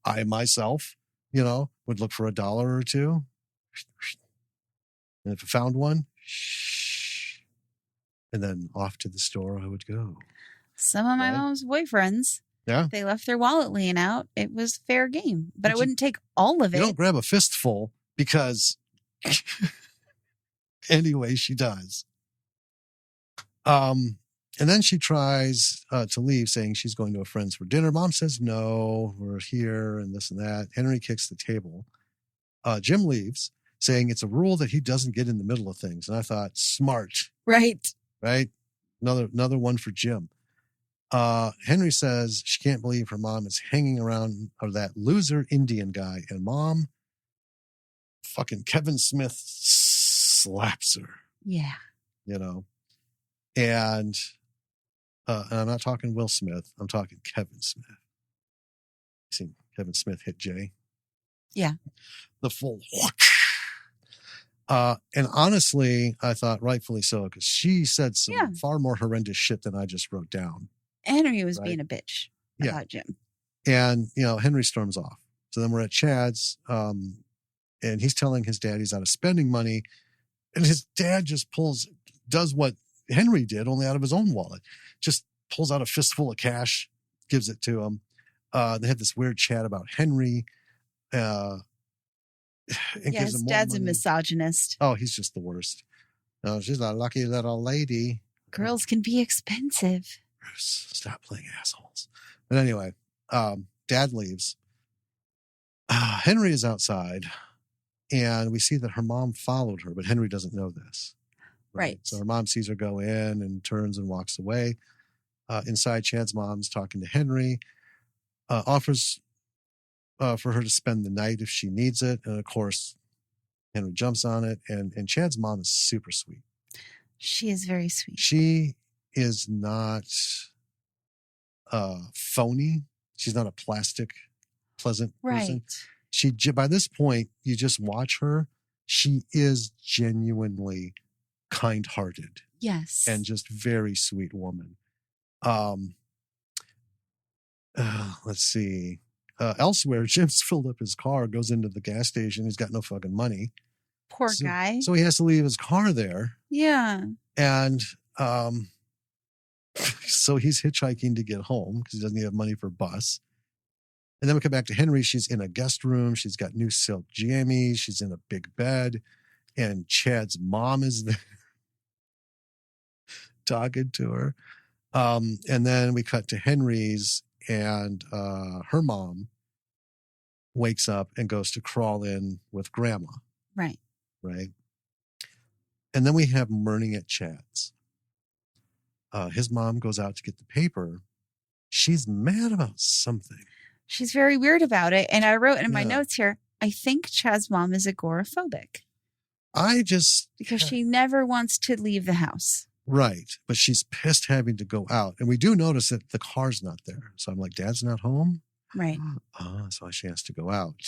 I myself, would look for $1 or $2. And if I found one, and then off to the store I would go. Some of my mom's boyfriends, they left their wallet laying out. It was fair game, but I wouldn't take all of it. You don't grab a fistful because anyway, she does. And then she tries to leave, saying she's going to a friend's for dinner. Mom says, no, we're here and this and that. Henry kicks the table. Jim leaves, saying it's a rule that he doesn't get in the middle of things. And I thought, smart. Right. Another one for Jim. Henry says she can't believe her mom is hanging around that loser Indian guy. And mom, fucking Kevin Smith slaps her. Yeah. And I'm not talking Will Smith. I'm talking Kevin Smith. Seen Kevin Smith hit Jay? Yeah. The full and honestly, I thought rightfully so, because she said some far more horrendous shit than I just wrote down. Henry was being a bitch about Jim. And, Henry storms off. So then we're at Chad's, and he's telling his dad he's out of spending money. And his dad just does what Henry did, only out of his own wallet. Just pulls out a fistful of cash, gives it to him. They have this weird chat about Henry. His dad's a misogynist. Oh, he's just the worst. Oh, she's a lucky little lady. Girls can be expensive. Bruce, stop playing assholes. But anyway, dad leaves. Henry is outside, and we see that her mom followed her, but Henry doesn't know this. Right. So her mom sees her go in and turns and walks away. Inside, Chad's mom's talking to Henry, offers for her to spend the night if she needs it. And of course, Henry jumps on it. And Chad's mom is super sweet. She is very sweet. She is not phony. She's not a plastic, pleasant person. By this point, you just watch her. She is genuinely kind-hearted. Yes. And just very sweet woman. Let's see. Elsewhere, Jim's filled up his car, goes into the gas station. He's got no fucking money. Poor guy. So he has to leave his car there. Yeah. And so he's hitchhiking to get home because he doesn't have money for a bus. And then we come back to Henry. She's in a guest room. She's got new silk jammies. She's in a big bed. And Chad's mom is there talking to her. And then we cut to Henry's, and her mom wakes up and goes to crawl in with grandma. Right. And then we have morning at Chad's. His mom goes out to get the paper. She's mad about something. She's very weird about it. And I wrote in my notes here, I think Chad's mom is agoraphobic. Because she never wants to leave the house. Right. But she's pissed having to go out. And we do notice that the car's not there. So I'm like, Dad's not home? Right. So she has to go out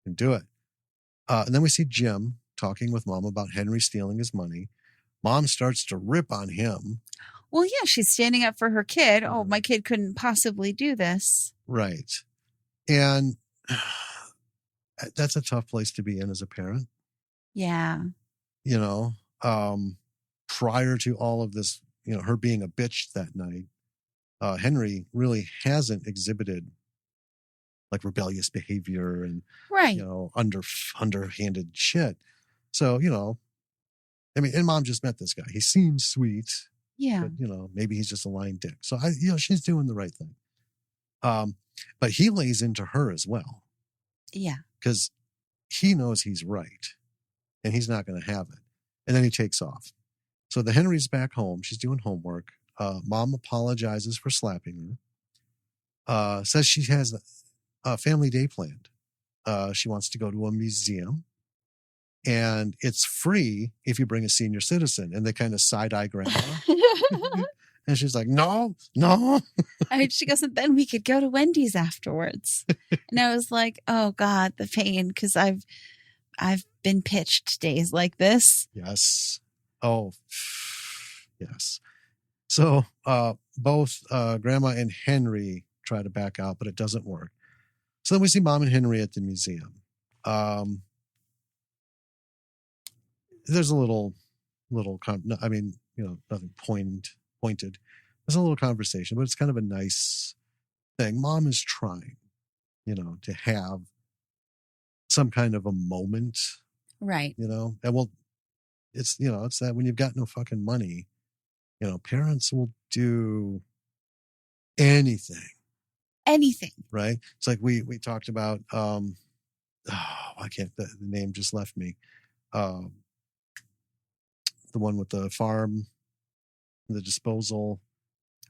and do it. And then we see Jim talking with Mom about Henry stealing his money. Mom starts to rip on him. Well, yeah, she's standing up for her kid. Oh, my kid couldn't possibly do this. Right. And that's a tough place to be in as a parent. Yeah. Prior to all of this, her being a bitch that night, Henry really hasn't exhibited like rebellious behavior and, underhanded shit. So, and Mom just met this guy. He seems sweet. Yeah. But, maybe he's just a lying dick. So she's doing the right thing. But he lays into her as well Yeah. because he knows he's right and he's not going to have it. And then he takes off. So the Henry's back home. She's doing homework. Mom apologizes for slapping her. Says she has a family day planned. She wants to go to a museum. And it's free if you bring a senior citizen. And they kind of side-eye grandma. And she's like, no. She goes, and then we could go to Wendy's afterwards. And I was like, oh God, the pain, because I've been pitched days like this. Yes. Oh, yes. So both Grandma and Henry try to back out, but it doesn't work. So then we see Mom and Henry at the museum. There's a little, nothing pointed. There's a little conversation, but it's kind of a nice thing. Mom is trying, to have some kind of a moment, right? And it's that when you've got no fucking money, parents will do anything, right? It's like we talked about. I can't. The name just left me. The one with the farm, the disposal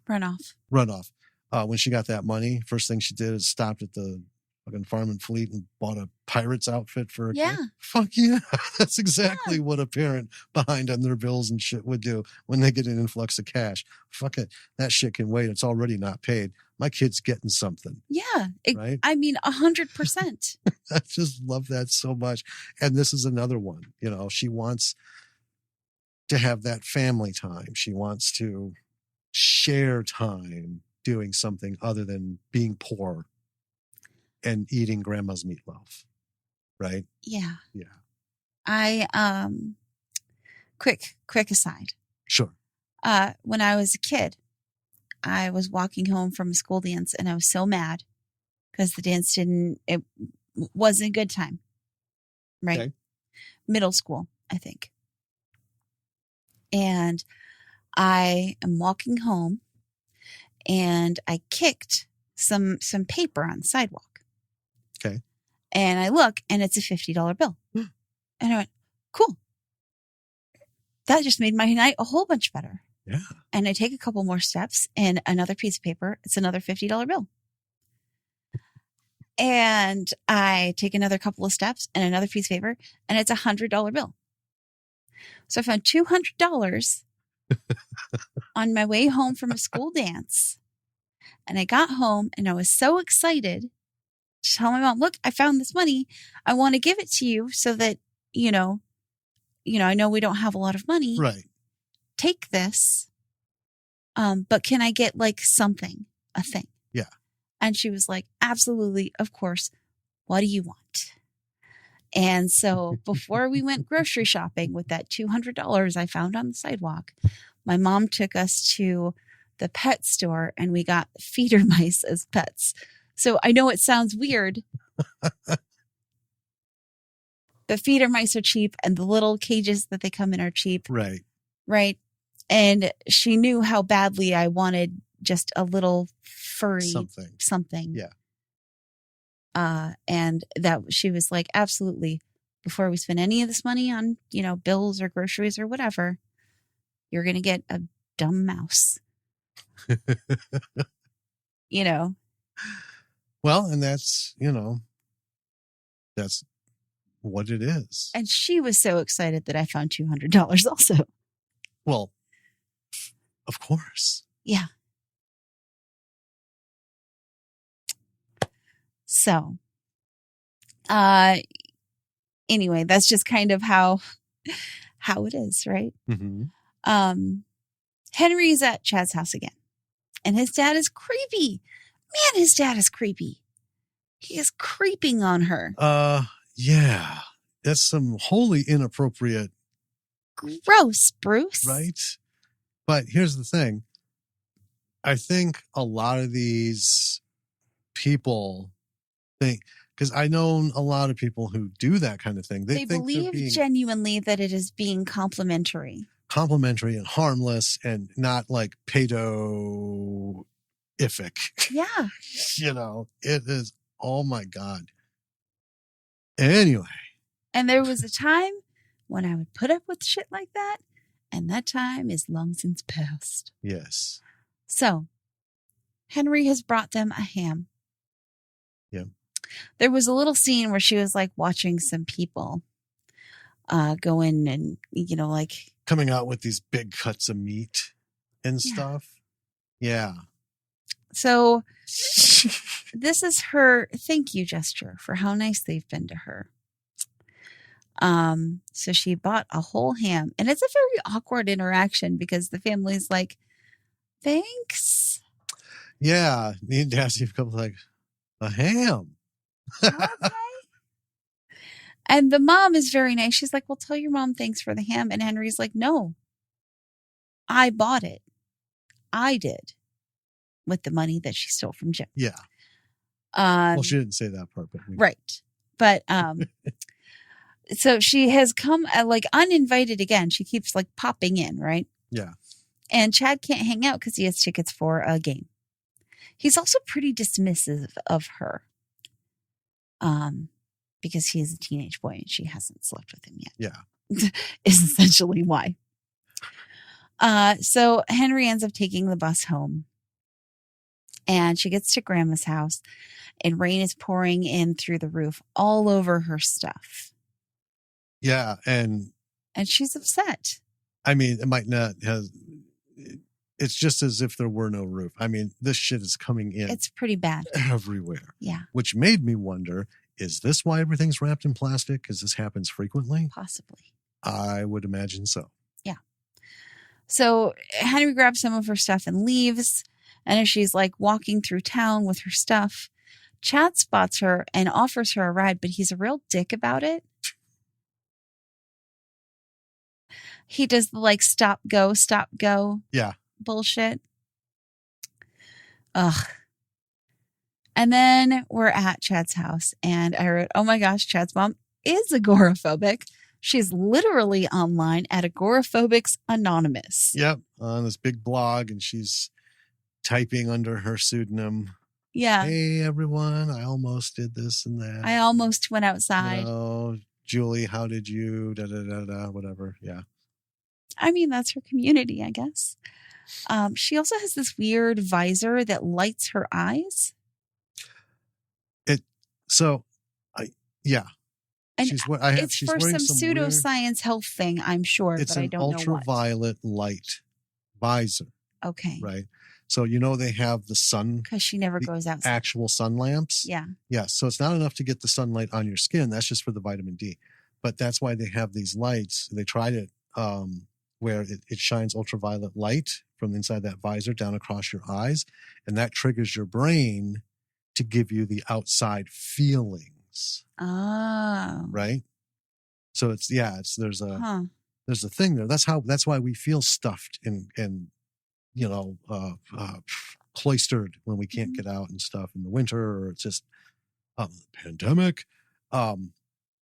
runoff. When she got that money, first thing she did is stopped at the fucking Farm and Fleet and bought a pirate's outfit for a kid. Fuck yeah. That's exactly what a parent behind on their bills and shit would do when they get an influx of cash. Fuck it. That shit can wait. It's already not paid. My kid's getting something. Yeah. Right? I mean, 100%. I just love that so much. And this is another one. She wants to have that family time. She wants to share time doing something other than being poor and eating grandma's meatloaf. Right? Yeah. Yeah. I quick aside. Sure. When I was a kid, I was walking home from a school dance and I was so mad because the dance it wasn't a good time. Right? Okay. Middle school, I think. And I am walking home and I kicked some paper on the sidewalk. Okay. And I look and it's a $50 bill. And I went, cool. That just made my night a whole bunch better. Yeah. And I take a couple more steps and another piece of paper. It's another $50 bill. And I take another couple of steps and another piece of paper and it's $100 bill. So I found $200 on my way home from a school dance. And I got home and I was so excited to tell my mom, look, I found this money. I want to give it to you so that, I know we don't have a lot of money. Right. Take this. But can I get like something, a thing? Yeah. And she was like, absolutely. Of course. What do you want? And so before we went grocery shopping with that $200 I found on the sidewalk, my mom took us to the pet store and we got feeder mice as pets. So I know it sounds weird, but feeder mice are cheap and the little cages that they come in are cheap. Right. Right. And she knew how badly I wanted just a little furry something. Yeah. And that she was like, absolutely. Before we spend any of this money on, bills or groceries or whatever, you're going to get a dumb mouse. Well, and that's what it is. And she was so excited that I found $200 also. Well, of course. Yeah. So, anyway, that's just kind of how it is, right? Mm-hmm. Henry's at Chad's house again, and his dad is creepy. Man, his dad is creepy. He is creeping on her. Yeah. That's some wholly inappropriate. Gross, Bruce. Right? But here's the thing. I think a lot of these people think, because I know a lot of people who do that kind of thing. They think believe genuinely that it is being complimentary and harmless and not like pedo horrific. Yeah. It is, oh my God. Anyway. And there was a time when I would put up with shit like that, and that time is long since past. Yes. So, Henry has brought them a ham. Yeah. There was a little scene where she was like watching some people go in and, like coming out with these big cuts of meat and stuff. Yeah. So this is her thank you gesture for how nice they've been to her. So she bought a whole ham, and it's a very awkward interaction because the family's like, thanks. Yeah. Need to ask you a couple like a ham. Okay. And the mom is very nice. She's like, well, tell your mom thanks for the ham. And Henry's like, no, I bought it. I did, with the money that she stole from Jim. Yeah. Well, she didn't say that part, but right. But so she has come like uninvited again. She keeps like popping in, right? Yeah. And Chad can't hang out because he has tickets for a game. He's also pretty dismissive of her. Because he is a teenage boy and she hasn't slept with him yet. Yeah. Is essentially why. So Henry ends up taking the bus home. And she gets to Grandma's house, and rain is pouring in through the roof all over her stuff. Yeah. And she's upset. I mean, it might not have, it's just as if there were no roof. I mean, this shit is coming in. It's pretty bad. Everywhere. Yeah. Which made me wonder, is this why everything's wrapped in plastic? Because this happens frequently? Possibly. I would imagine so. Yeah. So Henry grabs some of her stuff and leaves. And as she's like walking through town with her stuff, Chad spots her and offers her a ride, but he's a real dick about it. He does the like stop, go yeah. bullshit. Ugh. And then we're at Chad's house, and I wrote, oh my gosh, Chad's mom is agoraphobic. She's literally online at Agoraphobics Anonymous. Yep, on this big blog, and she's typing under her pseudonym. Yeah. Hey, everyone, I almost did this and that. I almost went outside. Julie, how did you, whatever. Yeah. I mean, that's her community, I guess. She also has this weird visor that lights her eyes. Yeah. And it's for some pseudoscience health thing, I'm sure, but I don't know what. It's an ultraviolet light visor. Okay. Right. So, they have the sun. Because she never goes outside. Actual sun lamps. Yeah. Yeah. So it's not enough to get the sunlight on your skin. That's just for the vitamin D. But that's why they have these lights. They tried it where it shines ultraviolet light from inside that visor down across your eyes. And that triggers your brain to give you the outside feelings. Oh. Right. So there's a thing there. That's why we feel stuffed and cloistered when we can't get out and stuff in the winter, or it's just pandemic.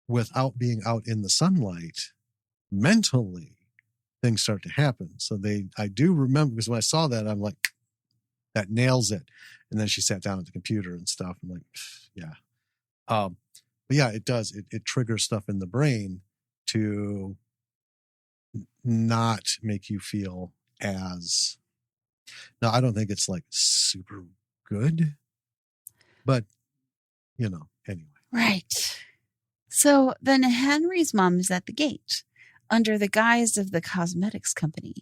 Without being out in the sunlight, mentally things start to happen. So I do remember, because when I saw that, I'm like, that nails it. And then she sat down at the computer and stuff. I'm like, yeah. But yeah, it does. It triggers stuff in the brain to not make you feel as. Now, I don't think it's like super good, but anyway. Right. So then Henry's mom is at the gate under the guise of the cosmetics company.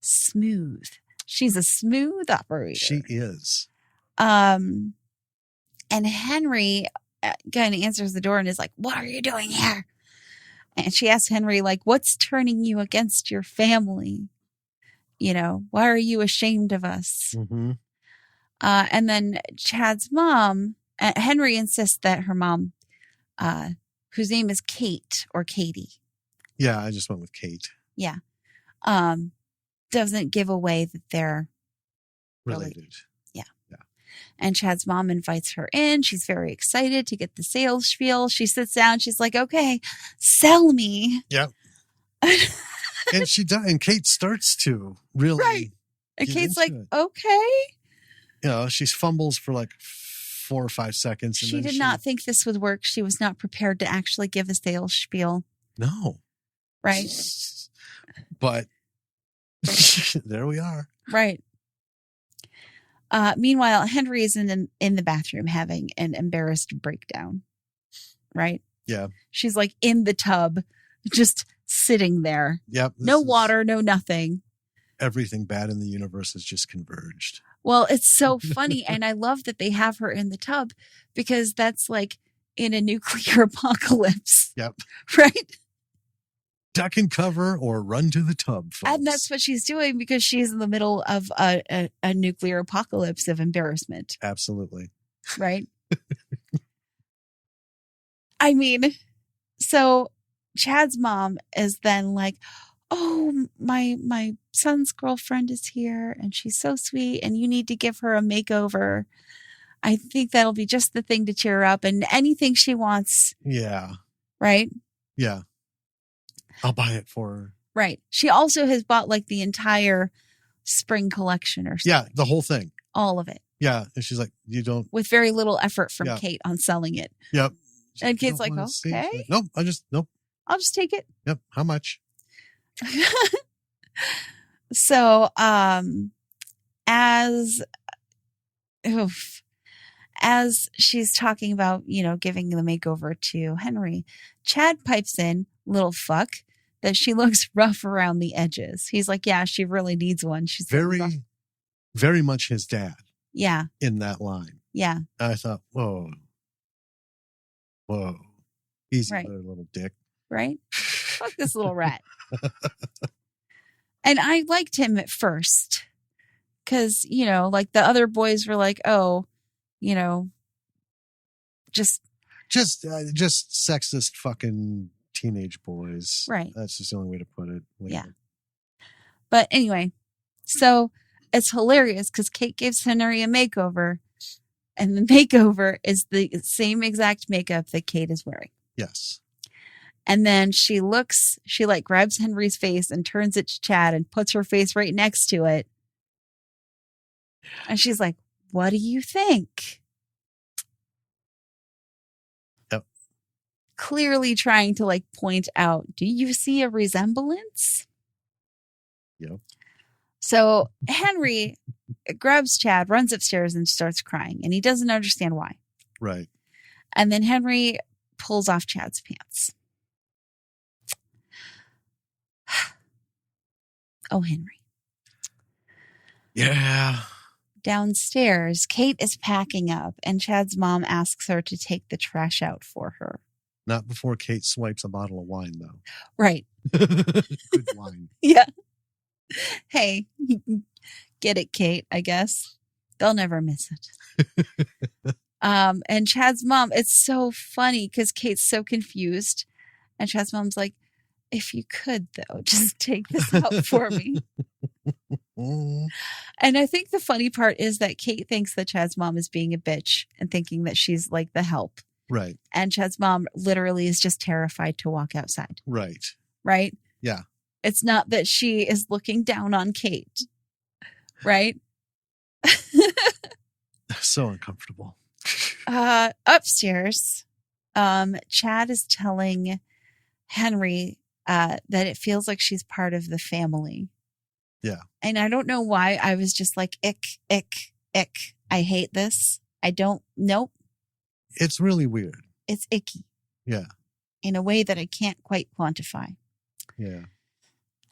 Smooth. She's a smooth operator. She is. And Henry kind of answers the door and is like, what are you doing here? And she asks Henry, like, what's turning you against your family? Why are you ashamed of us? Mm-hmm. And then Chad's mom, Henry insists that her mom, whose name is Kate or Katie. Yeah, I just went with Kate. Yeah. Doesn't give away that they're related. Yeah. And Chad's mom invites her in. She's very excited to get the sales spiel. She sits down. She's like, okay, sell me. Yeah. And she does. And Kate starts to really. Right. And Kate's like, okay. She fumbles for like 4 or 5 seconds. And She did not think this would work. She was not prepared to actually give a sales spiel. No. Right. But there we are. Right. Meanwhile, Henry is in the bathroom having an embarrassed breakdown. Right? Yeah. She's like in the tub, just sitting there. Yep. No water, no nothing. Everything bad in the universe has just converged. Well, it's so funny. And I love that they have her in the tub because that's like in a nuclear apocalypse. Yep. Right? Duck and cover or run to the tub, folks. And that's what she's doing because she's in the middle of a nuclear apocalypse of embarrassment. Absolutely. Right? I mean, so Chad's mom is then like, oh, my son's girlfriend is here and she's so sweet and you need to give her a makeover. I think that'll be just the thing to cheer her up and anything she wants. Yeah. Right? Yeah. I'll buy it for her. Right. She also has bought like the entire spring collection or something. Yeah, the whole thing. All of it. Yeah. And she's like, you don't. With very little effort from Kate on selling it. Yep. And Kate's like, okay. Like, nope. I'll just take it. Yep. How much? So, as she's talking about, giving the makeover to Henry, Chad pipes in, little fuck, that she looks rough around the edges. He's like, yeah, she really needs one. She's very, very much his dad. Yeah. In that line. Yeah. I thought, whoa, easy right. there, little dick. Right? Fuck this little rat. And I liked him at first because, like the other boys were like, oh, just sexist fucking teenage boys. Right. That's just the only way to put it. Yeah. But anyway, so it's hilarious because Kate gives Henry a makeover and the makeover is the same exact makeup that Kate is wearing. Yes. And then she grabs Henry's face and turns it to Chad and puts her face right next to it. And she's like, what do you think? Yep. Clearly trying to point out, do you see a resemblance? Yep. So Henry grabs Chad, runs upstairs and starts crying. And he doesn't understand why. Right. And then Henry pulls off Chad's pants. Oh, Henry. Yeah. Downstairs, Kate is packing up and Chad's mom asks her to take the trash out for her. Not before Kate swipes a bottle of wine, though. Right. Good wine. Yeah. Hey, get it, Kate, I guess. They'll never miss it. And Chad's mom, it's so funny because Kate's so confused. And Chad's mom's like, if you could, though, just take this out for me. And I think the funny part is that Kate thinks that Chad's mom is being a bitch and thinking that she's like the help. Right. And Chad's mom literally is just terrified to walk outside. Right. Right? Yeah. It's not that she is looking down on Kate. Right? So uncomfortable. Upstairs, Chad is telling Henry that it feels like she's part of the family. Yeah. And I don't know why I was just like, ick, ick, ick. I hate this. Nope. It's really weird. It's icky. Yeah. In a way that I can't quite quantify. Yeah.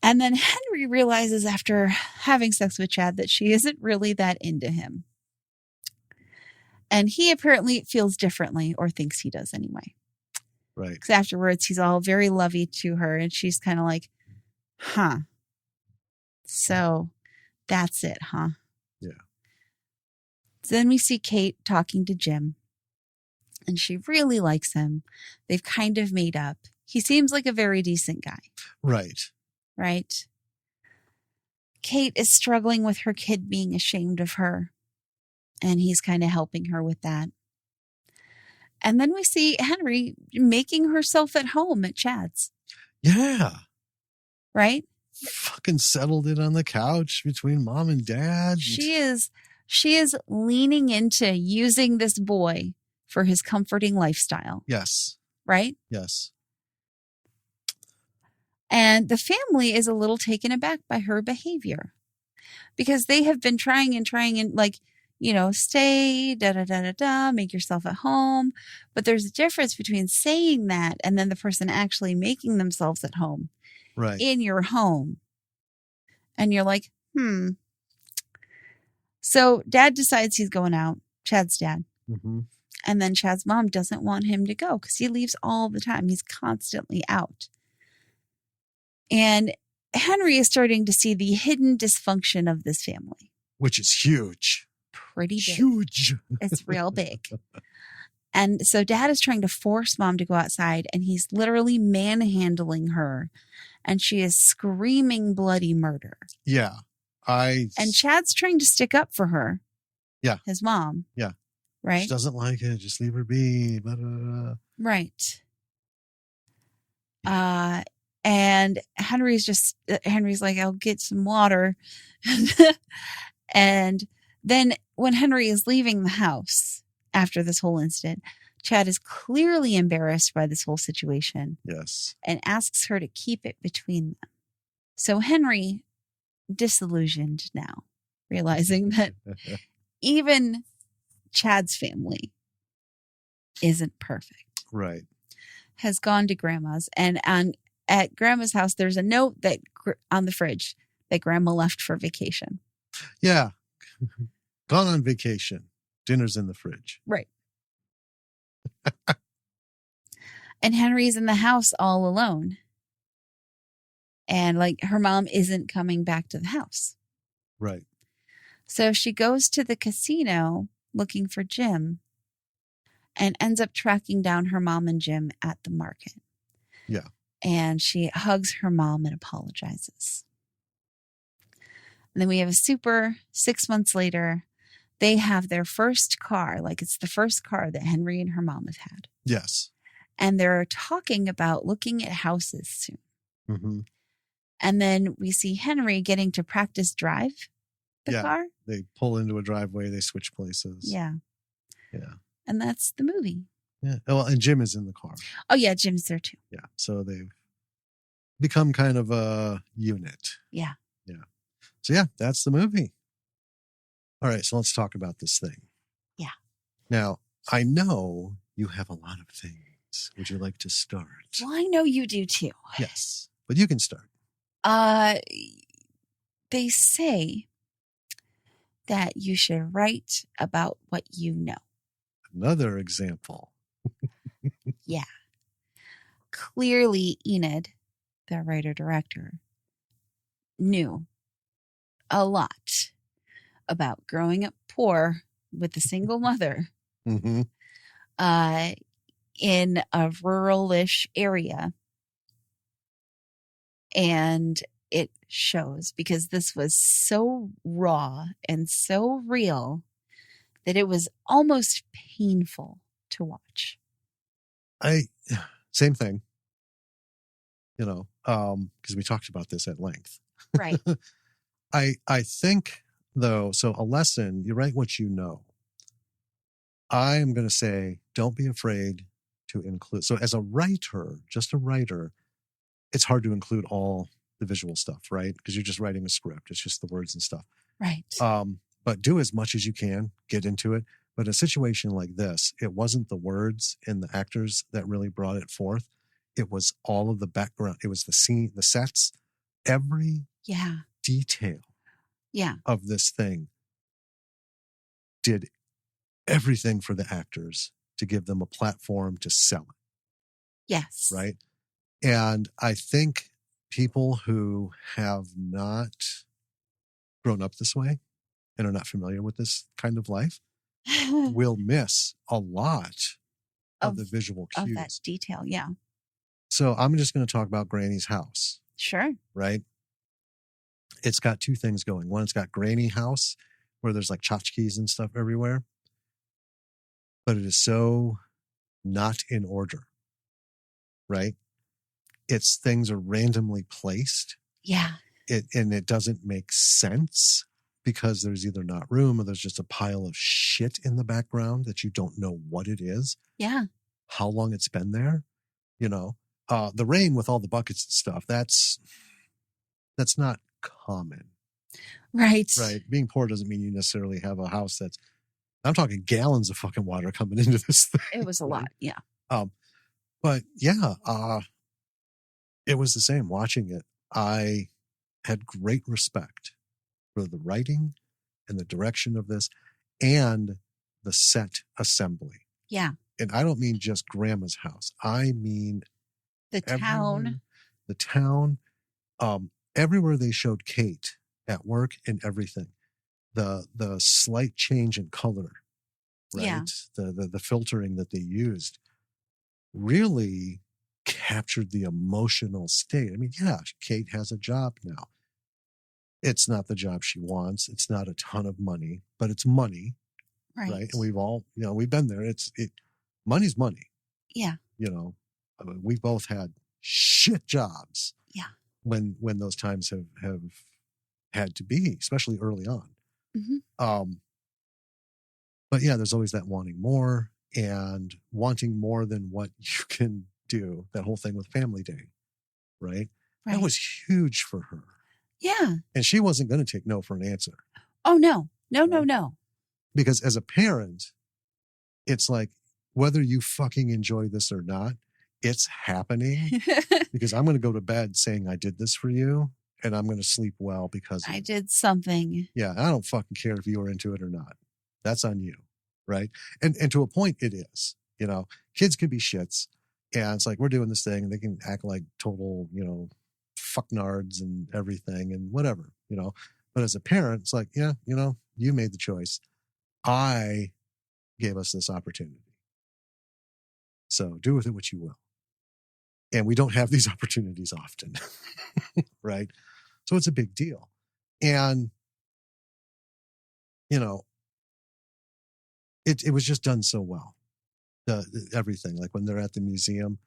And then Henry realizes after having sex with Chad that she isn't really that into him. And he apparently feels differently or thinks he does anyway. Right. Because afterwards, he's all very lovey to her. And she's kind of like, huh. So that's it, huh? Yeah. So then we see Kate talking to Jim. And she really likes him. They've kind of made up. He seems like a very decent guy. Right. Right. Kate is struggling with her kid being ashamed of her. And he's kind of helping her with that. And then we see Henry making herself at home at Chad's. Yeah. Right? Fucking settled it on the couch between mom and dad. She is She is leaning into using this boy for his comforting lifestyle, Yes. right? Yes. And the family is a little taken aback by her behavior because they have been trying and like, stay, da da da da da, make yourself at home. But there's a difference between saying that and then the person actually making themselves at home Right. in your home. And you're like, So dad decides he's going out, Chad's dad. Mm-hmm. And then Chad's mom doesn't want him to go because he leaves all the time. He's constantly out. And Henry is starting to see the hidden dysfunction of this family. Which is huge. Pretty big. Huge. It's real big. And so dad is trying to force mom to go outside, and he's literally manhandling her. And she is screaming bloody murder. Yeah. And Chad's trying to stick up for her. Yeah. His mom. Yeah. Right? She doesn't like it. Just leave her be. Blah, blah, blah. Right. And Henry's like, I'll get some water. And then when Henry is leaving the house after this whole incident, Chad is clearly embarrassed by this whole situation. Yes. And asks her to keep it between them. So Henry, disillusioned now, realizing that even Chad's family isn't perfect. Right. Has gone to grandma's, and at grandma's house, there's a note that on the fridge that grandma left for vacation. Yeah. Gone on vacation. Dinner's in the fridge. Right. And Henry's in the house all alone. And like her mom isn't coming back to the house. Right. So she goes to the casino looking for Jim and ends up tracking down her mom and Jim at the market. Yeah. And she hugs her mom and apologizes. And then we have a super 6 months later. They have their first car. Like it's the first car that Henry and her mom have had. Yes. And they're talking about looking at houses soon. Mm-hmm. And then we see Henry getting to practice drive the car. They pull into a driveway. They switch places. Yeah. Yeah. And that's the movie. Yeah. Well, and Jim is in the car. Oh, yeah. Jim's there too. Yeah. So they've become kind of a unit. Yeah. Yeah. So yeah, that's the movie. All right. So let's talk about this thing. Yeah. Now, I know you have a lot of things. Would you like to start? Well, I know you do too. Yes. But you can start. They say that you should write about what you know. Another example. Yeah. Clearly, Enid, the writer-director, knew a lot about growing up poor with a single mother Mm-hmm. in a rural-ish area. And it shows because this was so raw and so real that it was almost painful to watch. Same thing. Because we talked about this at length. Right. I think though, so a lesson, you write what you know. I'm going to say, don't be afraid to include. So as a writer, just a writer, it's hard to include all the visual stuff, right? Because you're just writing a script. It's just the words and stuff. Right. But do as much as you can, get into it. But a situation like this, it wasn't the words and the actors that really brought it forth. It was all of the background. It was the scene, the sets, every detail of this thing did everything for the actors to give them a platform to sell it. Yes. Right. And I think people who have not grown up this way and are not familiar with this kind of life will miss a lot of the visual cues. Of that detail, yeah. So I'm just going to talk about Granny's house. Sure. Right? It's got two things going. One, it's got Granny house where there's like tchotchkes and stuff everywhere. But it is so not in order. Right? It's things are randomly placed. Yeah. And it doesn't make sense. because there's either not room or there's just a pile of shit in the background that you don't know what it is, Yeah. how long it's been there. You know, the rain with all the buckets and stuff, that's not common, Right. right? Being poor doesn't mean you necessarily have a house that's, I'm talking gallons of fucking water coming into this thing. It was a lot. Yeah. But yeah, it was the same watching it. I had great respect for the writing and the direction of this and the set assembly. Yeah. And I don't mean just grandma's house. I mean The town. the town, everywhere they showed Kate at work and everything. The slight change in color, right? Yeah. The filtering that they used really captured the emotional state. I mean, yeah, Kate has a job now. It's not the job she wants. It's not a ton of money, but it's money, right? And we've all, we've been there. Money's money. Yeah. I mean, we both had shit jobs. Yeah. When those times have had to be, especially early on. Mm-hmm. But yeah, there's always that wanting more and wanting more than what you can do. That whole thing with Family Day, right? That was huge for her. Yeah. And she wasn't going to take no for an answer. Oh, no. No. Because as a parent, it's like, whether you fucking enjoy this or not, it's happening. Because I'm going to go to bed saying I did this for you, and I'm going to sleep well because I did something. Yeah, I don't fucking care if you were into it or not. That's on you, right? And to a point, it is. Kids can be shits, and it's like, we're doing this thing, and they can act like total, fucknards and everything and whatever, But as a parent, it's like, yeah, you made the choice. I gave us this opportunity. So do with it what you will. And we don't have these opportunities often, right? So it's a big deal. And, it was just done so well. Everything, like when they're at the museum,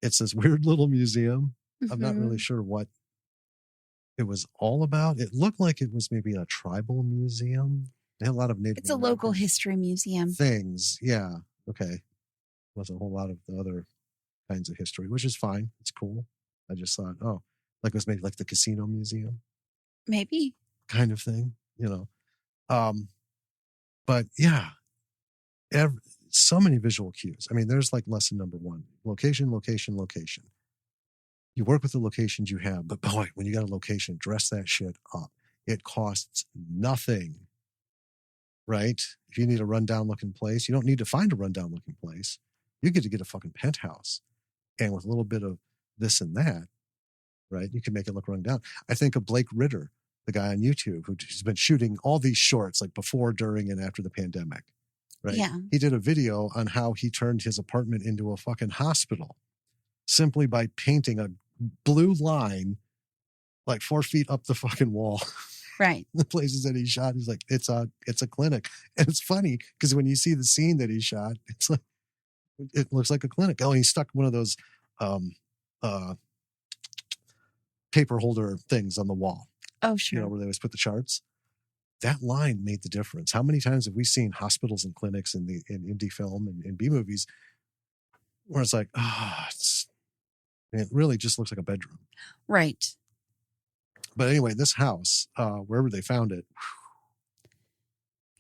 it's this weird little museum. Mm-hmm. I'm not really sure what it was all about. It looked like it was maybe a tribal museum. They had a lot of Native It's a local history museum. Things. Yeah. Okay. Wasn't a whole lot of the other kinds of history, which is fine. It's cool. I just thought, like it was maybe like the casino museum. Maybe. Kind of thing, But yeah, so many visual cues. I mean, there's like lesson number 1, location. You work with the locations you have, but boy, when you got a location, dress that shit up. It costs nothing, right? If you need a rundown looking place, you don't need to find a rundown looking place. You get to get a fucking penthouse. And with a little bit of this and that, right, you can make it look run down. I think of Blake Ritter, the guy on YouTube who's been shooting all these shorts like before, during, and after the pandemic, right? Yeah. He did a video on how he turned his apartment into a fucking hospital simply by painting a blue line like 4 feet up the fucking wall. Right. The places that he shot, he's like, it's a clinic. And it's funny because when you see the scene that he shot, it's like, it looks like a clinic. Oh, he stuck one of those paper holder things on the wall. Oh, sure. Where they always put the charts. That line made the difference. How many times have we seen hospitals and clinics in indie film and B movies where it's like, it really just looks like a bedroom. Right. But anyway, this house, wherever they found it,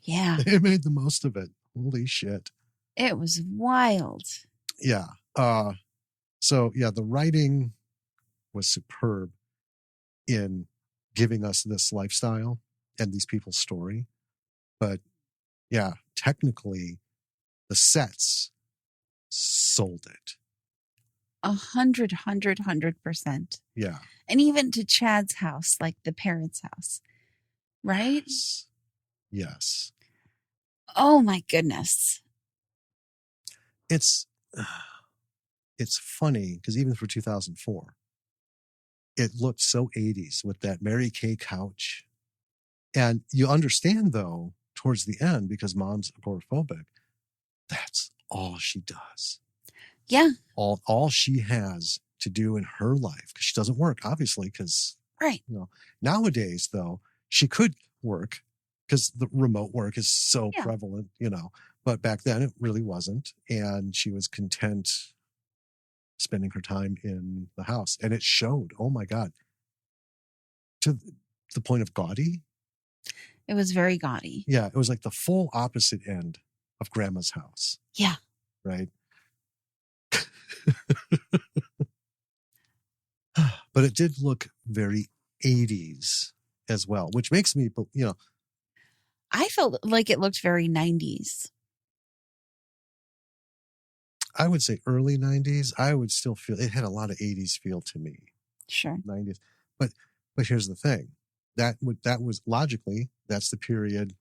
yeah, they made the most of it. Holy shit. It was wild. Yeah. So yeah, the writing was superb in giving us this lifestyle and these people's story. But yeah, technically the sets sold it. 100%. Yeah. And even to Chad's house, like the parents' house, right? Yes. Oh my goodness. It's funny because even for 2004, it looked so 80s with that Mary Kay couch. And you understand, though, towards the end, because mom's agoraphobic, that's all she does. Yeah. All she has to do in her life, because she doesn't work, obviously, because, right. Nowadays, though, she could work because the remote work is so Yeah. prevalent, but back then it really wasn't. And she was content spending her time in the house. And it showed, oh my God, to the point of gaudy. It was very gaudy. Yeah, it was like the full opposite end of Grandma's house. Yeah. Right. But it did look very 80s as well, which makes me, I felt like it looked very 90s. I would say early 90s. I would still feel it had a lot of 80s feel to me. Sure. 90s. But here's the thing. That was logically, that's the period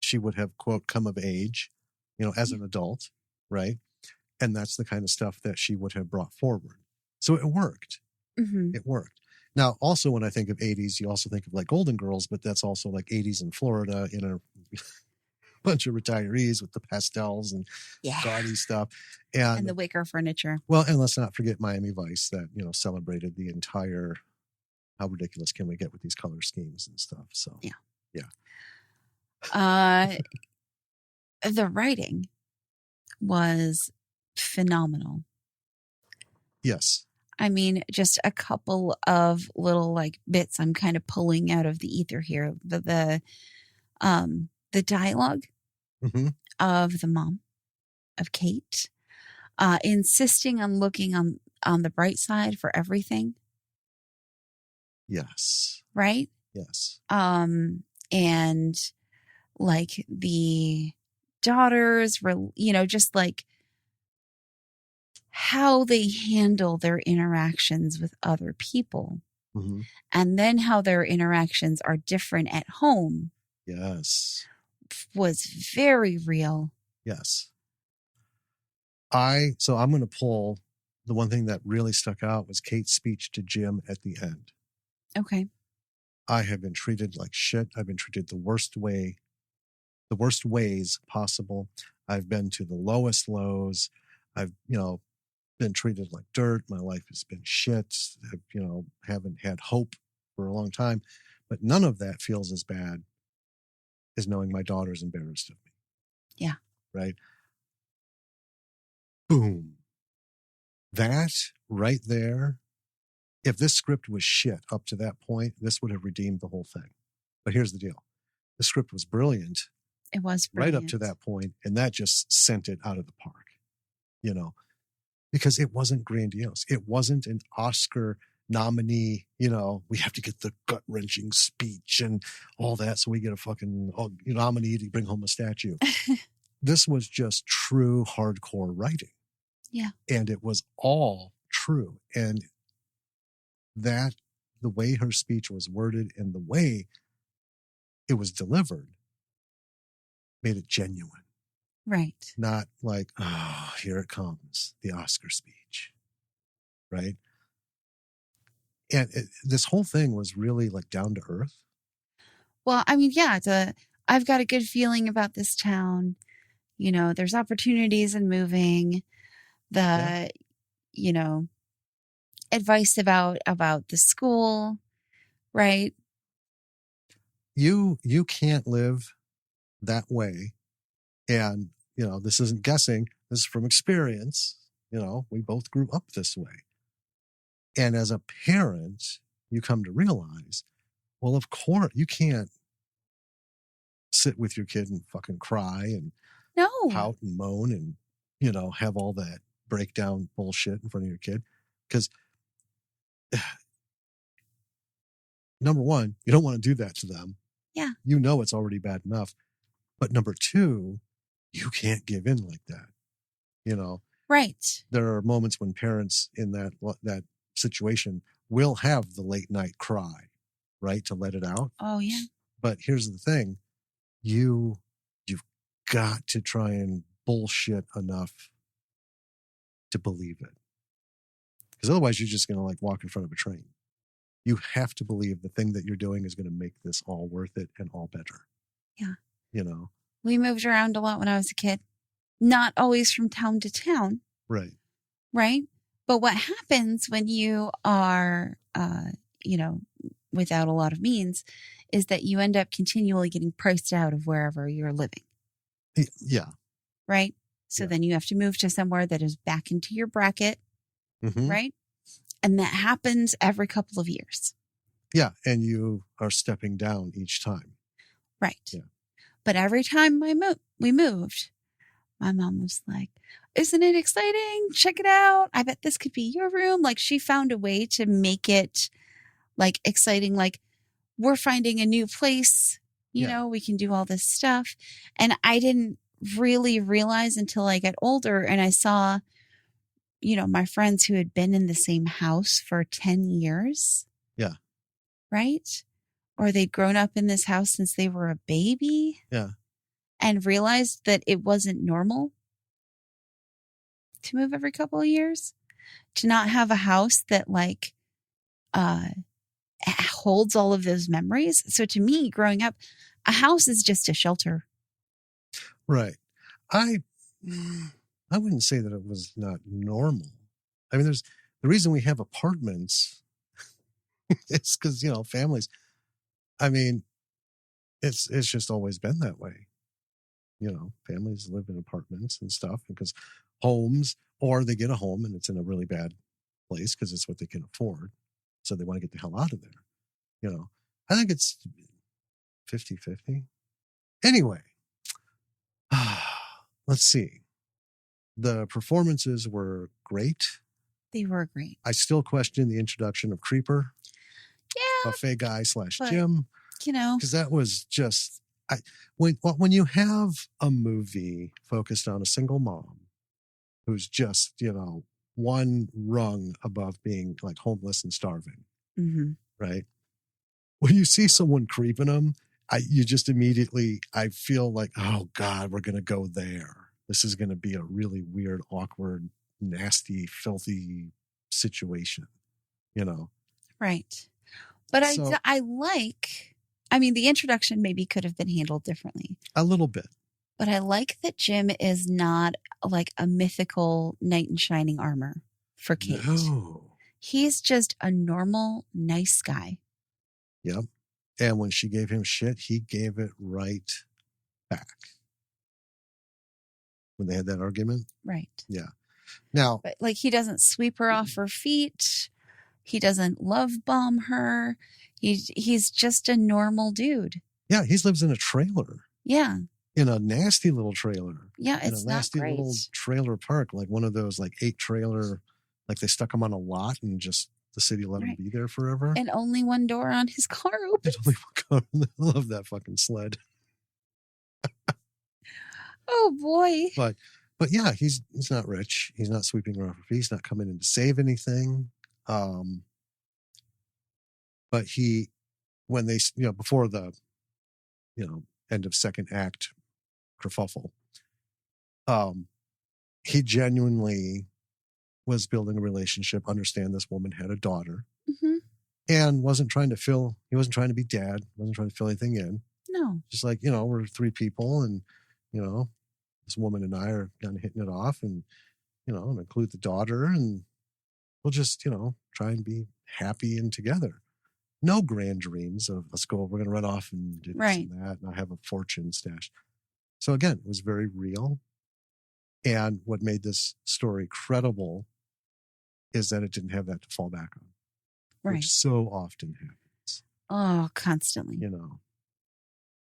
she would have, quote, come of age, as an adult, right? And that's the kind of stuff that she would have brought forward. So it worked. Mm-hmm. It worked. Now, also when I think of 80s, you also think of like Golden Girls, but that's also like 80s in Florida in a bunch of retirees with the pastels and gaudy stuff. And the wicker furniture. Well, and let's not forget Miami Vice that, celebrated the entire, how ridiculous can we get with these color schemes and stuff. So, yeah. The writing was phenomenal. Yes. I mean, just a couple of little like bits I'm kind of pulling out of the ether here. The dialogue of the mom of Kate, insisting on looking on the bright side for everything. Yes. Right? Yes. And like the daughters were, just like how they handle their interactions with other people. Mm-hmm. And then how their interactions are different at home. Yes. Was very real. Yes. So I'm going to pull the one thing that really stuck out was Kate's speech to Jim at the end. Okay. I have been treated like shit. I've been treated the worst ways possible. I've been to the lowest lows. I've, been treated like dirt. My life has been shit. I've, haven't had hope for a long time, but none of that feels as bad as knowing my daughter's embarrassed of me. Yeah. Right. Boom. That right there. If this script was shit up to that point, this would have redeemed the whole thing. But here's the deal. The script was brilliant. It was brilliant. Right up to that point, and that just sent it out of the park, because it wasn't grandiose. It wasn't an Oscar nominee, we have to get the gut-wrenching speech and all that so we get a fucking nominee to bring home a statue. This was just true hardcore writing. Yeah. And it was all true. And that, the way her speech was worded and the way it was delivered made it genuine. Right. Not like, oh, here it comes, the Oscar speech. Right. And this whole thing was really like down to earth. Well, I mean, yeah, I've got a good feeling about this town. There's opportunities in moving. Advice about the school, right? You can't live that way. And, this isn't guessing. This is from experience. We both grew up this way. And as a parent, you come to realize, well, of course, you can't sit with your kid and fucking cry and pout and moan and, have all that breakdown bullshit in front of your kid. Because number one, you don't want to do that to them. Yeah. It's already bad enough. But number two, you can't give in like that. Right. There are moments when parents in that situation will have the late night cry, right? To let it out. Oh, yeah. But here's the thing. You've got to try and bullshit enough to believe it. Because otherwise you're just going to like walk in front of a train. You have to believe the thing that you're doing is going to make this all worth it and all better. Yeah. We moved around a lot when I was a kid. Not always from town to town. Right. Right. But what happens when you are, without a lot of means is that you end up continually getting priced out of wherever you're living, Yeah. right? So Yeah. then you have to move to somewhere that is back into your bracket, Mm-hmm. right? And that happens every couple of years. Yeah. And you are stepping down each time. Right. Yeah. But every time we moved, my mom was like, isn't it exciting? Check it out. I bet this could be your room. Like, she found a way to make it like exciting. Like, we're finding a new place, you Yeah. know, we can do all this stuff. And I didn't really realize until I got older and I saw, you know, my friends who had been in the same house for 10 years. Yeah. Right? Or they'd grown up in this house since they were a baby. Yeah. And realized that it wasn't normal to move every couple of years, to not have a house that like holds all of those memories. So to me, growing up, a house is just a shelter. Right. I wouldn't say that it was not normal. I mean, there's the reason we have apartments. It's because, you know, families. I mean, it's just always been that way. You know, families live in apartments and stuff because homes, or they get a home and it's in a really bad place because it's what they can afford. So they want to get the hell out of there. You know, I think it's 50-50. Anyway, let's see. The performances were great. They were great. I still question the introduction of Creeper, Yeah. buffet guy / but, Jim, you know, because that was just when you have a movie focused on a single mom who's just, you know, one rung above being like homeless and starving, right? When you see someone creeping them, you just immediately, I feel like, oh God, we're going to go there. This is going to be a really weird, awkward, nasty, filthy situation, you know? Right. But So, I mean, the introduction maybe could have been handled differently. a little bit. But I like that Jim is not like a mythical knight in shining armor for Kate. No. He's just a normal, nice guy. Yep. And when she gave him shit, he gave it right back. When they had that argument. Right. Yeah. Now, but like, he doesn't sweep her off her feet. He doesn't love bomb her. He's just a normal dude. Yeah, he lives in a trailer. Yeah. In a nasty little trailer. Yeah, it's in a nasty not great. little trailer park, like one of those like 8 trailer, like they stuck him on a lot and just the city let him be there forever. And only one door on his car open. There's only one car. I love that fucking sled. Oh boy. But yeah, he's not rich. He's not sweeping her off her feet. He's not coming in to save anything. But when they, you know, before the, you know, end of second act kerfuffle, he genuinely was building a relationship, understand this woman had a daughter, and wasn't trying to be dad, wasn't trying to fill anything in. No. Just like, you know, we're 3 people and, you know, this woman and I are kind of hitting it off and, you know, and include the daughter and we'll just, you know, try and be happy and together. No grand dreams of we're going to run off and do this and that. And I have a fortune stash. So again, it was very real. And what made this story credible is that it didn't have that to fall back on, which so often happens. Oh, constantly. You know,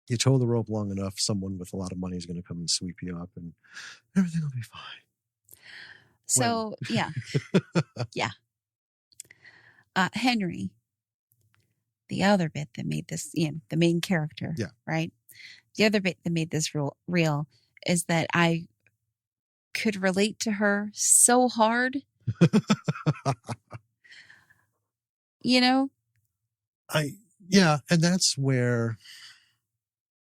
you toe the rope long enough, someone with a lot of money is going to come and sweep you up and everything will be fine. So, yeah. Yeah. Henry, the other bit that made this, you know, the main character, right? The other bit that made this real is that I could relate to her so hard. You know? Yeah, and that's where,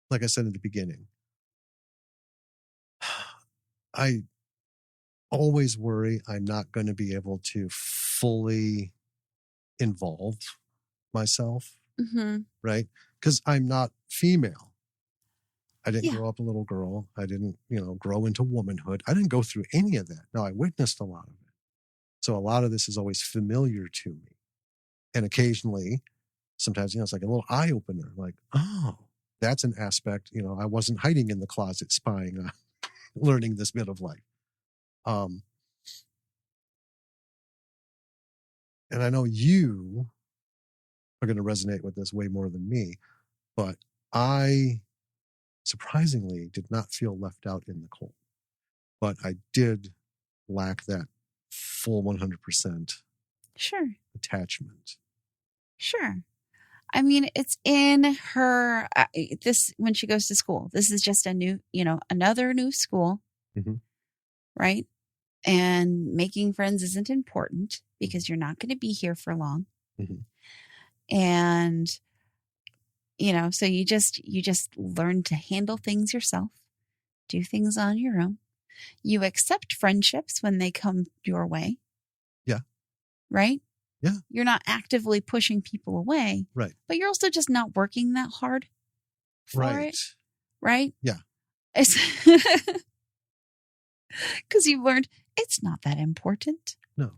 like I said at the beginning, I always worry I'm not going to be able to fully involve myself, right? Because I'm not female. I didn't grow up a little girl. I didn't, you know, grow into womanhood. I didn't go through any of that. No, I witnessed a lot of it. So a lot of this is always familiar to me. And occasionally sometimes, it's like a little eye opener, like, oh, that's an aspect, I wasn't hiding in the closet spying, learning this bit of life. And I know you are going to resonate with this way more than me, but I surprisingly did not feel left out in the cold, but I did lack that full 100% Sure. attachment. Sure. I mean, it's in her, this, when she goes to school, this is just a new, another new school, right? And making friends isn't important because you're not going to be here for long. And, so you just learn to handle things yourself, do things on your own. You accept friendships when they come your way. Yeah. Right? Yeah. You're not actively pushing people away. Right. But you're also just not working that hard for it. Right? Yeah. Because you've learned it's not that important. No.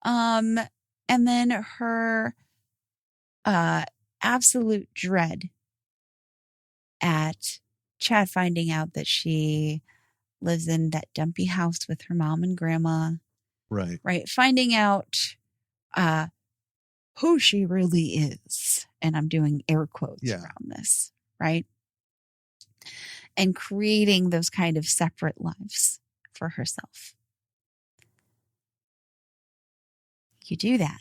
And then her absolute dread at Chad finding out that she lives in that dumpy house with her mom and grandma. Right. Right. Finding out who she really is. And I'm doing air quotes around this. Right. And creating those kind of separate lives for herself. You do that.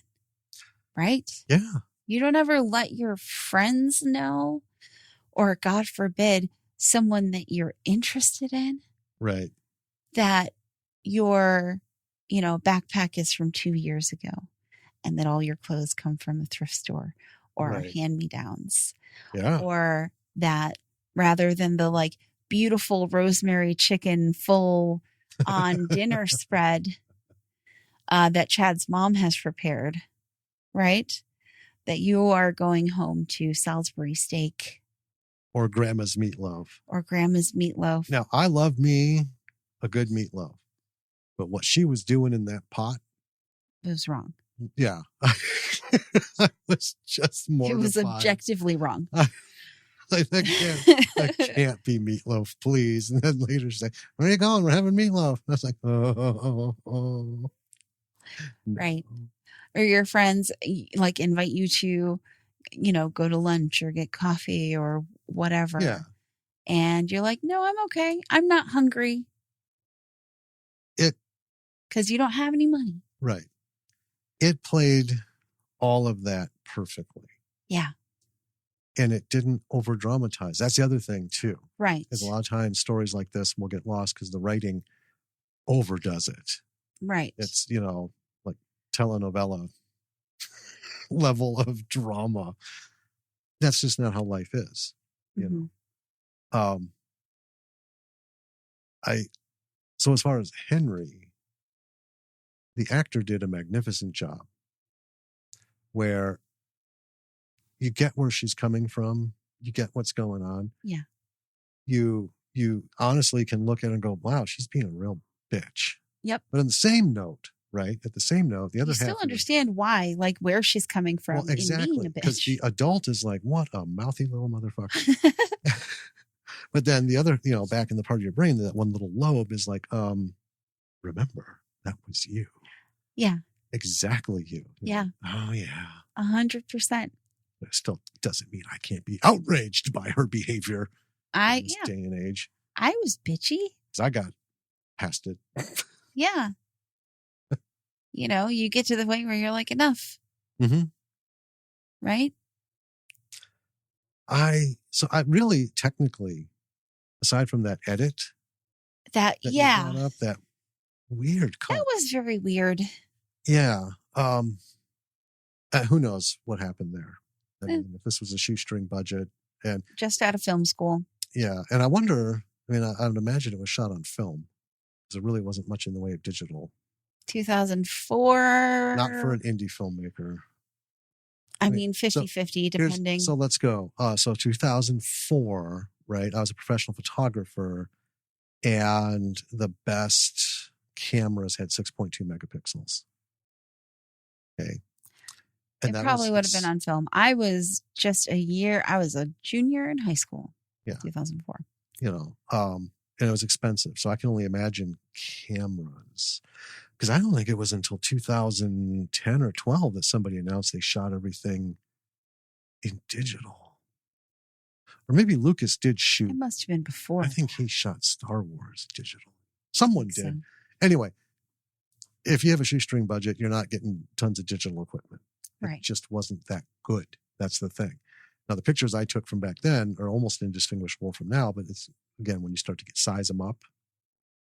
Right? Yeah. You don't ever let your friends know, or God forbid, someone that you're interested in. Right. That your, backpack is from 2 years ago and that all your clothes come from a thrift store or are hand-me-downs. Yeah. Or that rather than the beautiful rosemary chicken full on dinner spread that Chad's mom has prepared, right? That you are going home to Salisbury steak. Or grandma's meatloaf. Now, I love me a good meatloaf. But what she was doing in that pot was wrong. Yeah. I was just mortified. It was objectively wrong. That can't be meatloaf, please. And then later she's like, where are you going? We're having meatloaf. I was like, oh. Right. Or your friends invite you to, go to lunch or get coffee or whatever. Yeah. And you're like, no, I'm okay. I'm not hungry. Because you don't have any money. Right. It played all of that perfectly. Yeah. And it didn't over dramatize. That's the other thing too. Right. Because a lot of times stories like this will get lost because the writing overdoes it. Right. It's, like telenovela level of drama. That's just not how life is. You know. So as far as Henry, the actor did a magnificent job where you get where she's coming from, you get what's going on. Yeah. You honestly can look at it and go, wow, she's being a real bitch. Yep. But on the same note, right? At the same note, the other half. You still understand why, where she's coming from. Well, exactly. In being a bitch. Because the adult is like, what a mouthy little motherfucker. But then the other, back in the part of your brain, that one little lobe is like, remember, that was you. Yeah. Exactly you. Yeah. Oh, yeah. 100%. But it still doesn't mean I can't be outraged by her behavior in this day and age. I was bitchy. Because I got past it. Yeah. You get to the point where you're like, enough. Mm-hmm. Right? So I really, technically, aside from that edit. That brought up, that weird cut. That was very weird. Yeah. Who knows what happened there? I mean, if this was a shoestring budget and just out of film school. Yeah. And I wonder, I would imagine it was shot on film because there really wasn't much in the way of digital. 2004. Not for an indie filmmaker. I mean, 50-50, depending. So let's go. So 2004, right? I was a professional photographer and the best cameras had 6.2 megapixels. Okay. And It that probably would have been it's- on film. I was a junior in high school. Yeah. 2004. And it was expensive. So I can only imagine cameras. Because I don't think it was until 2010 or 12 that somebody announced they shot everything in digital. Or maybe Lucas did shoot. It must have been before. I think he shot Star Wars digital. Someone did. So. Anyway, if you have a shoestring budget, you're not getting tons of digital equipment. Right. It just wasn't that good. That's the thing. Now, the pictures I took from back then are almost indistinguishable from now, but it's, again, when you start to size them up,